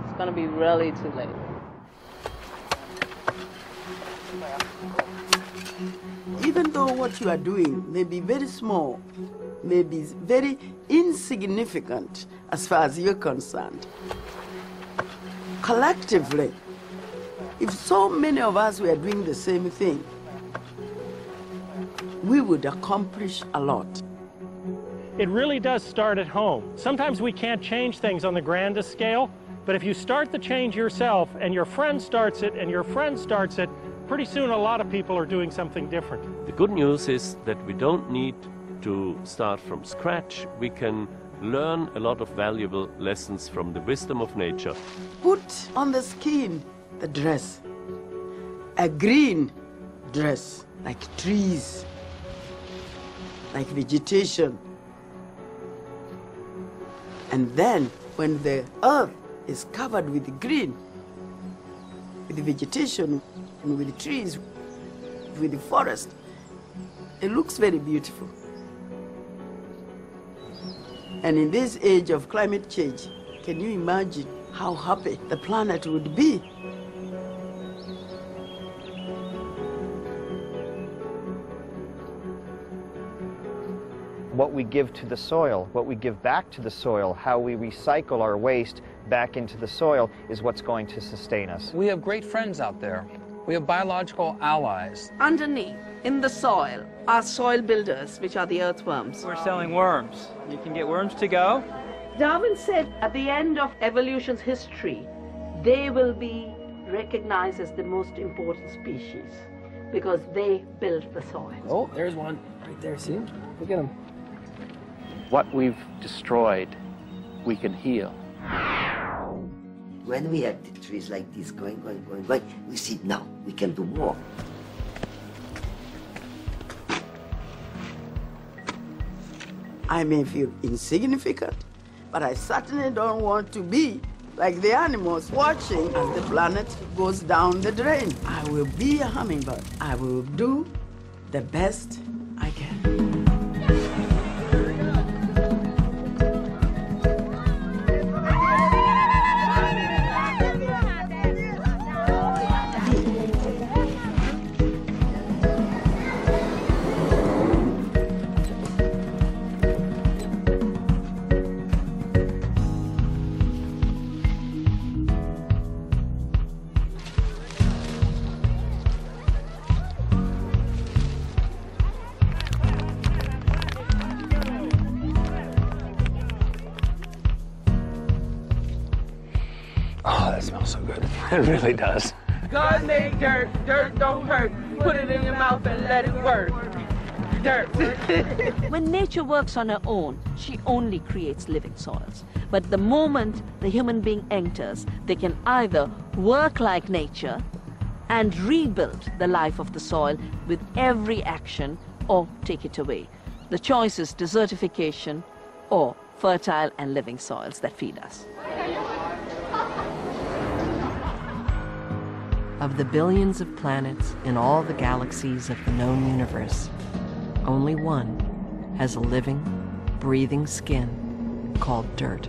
It's going to be really too late. Even though what you are doing may be very small, may be very insignificant as far as you're concerned, collectively, if so many of us were doing the same thing, we would accomplish a lot. It really does start at home. Sometimes we can't change things on the grandest scale, but if you start the change yourself and your friend starts it and your friend starts it, pretty soon a lot of people are doing something different. The good news is that we don't need to start from scratch. We can learn a lot of valuable lessons from the wisdom of nature. Put on the skin the dress, a green dress, like trees, like vegetation. And then when the earth is covered with green, with the vegetation, and with the trees, with the forest, it looks very beautiful. And in this age of climate change, can you imagine how happy the planet would be? What we give to the soil, what we give back to the soil, how we recycle our waste back into the soil is what's going to sustain us. We have great friends out there. We have biological allies. Underneath, in the soil, are soil builders, which are the earthworms. We're selling worms. You can get worms to go. Darwin said at the end of evolution's history, they will be recognized as the most important species because they built the soil. Oh, there's one right there, see? Look at him. What we've destroyed, we can heal. When we have the trees like this going, we see now we can do more. I may feel insignificant, but I certainly don't want to be like the animals watching as the planet goes down the drain. I will be a hummingbird. I will do the best I can. It really does. God made dirt, dirt don't hurt. Put it in your mouth and let it work. Dirt. When nature works on her own, she only creates living soils. But the moment the human being enters, they can either work like nature and rebuild the life of the soil with every action, or take it away. The choice is desertification or fertile and living soils that feed us. Of the billions of planets in all the galaxies of the known universe, only one has a living, breathing skin called dirt.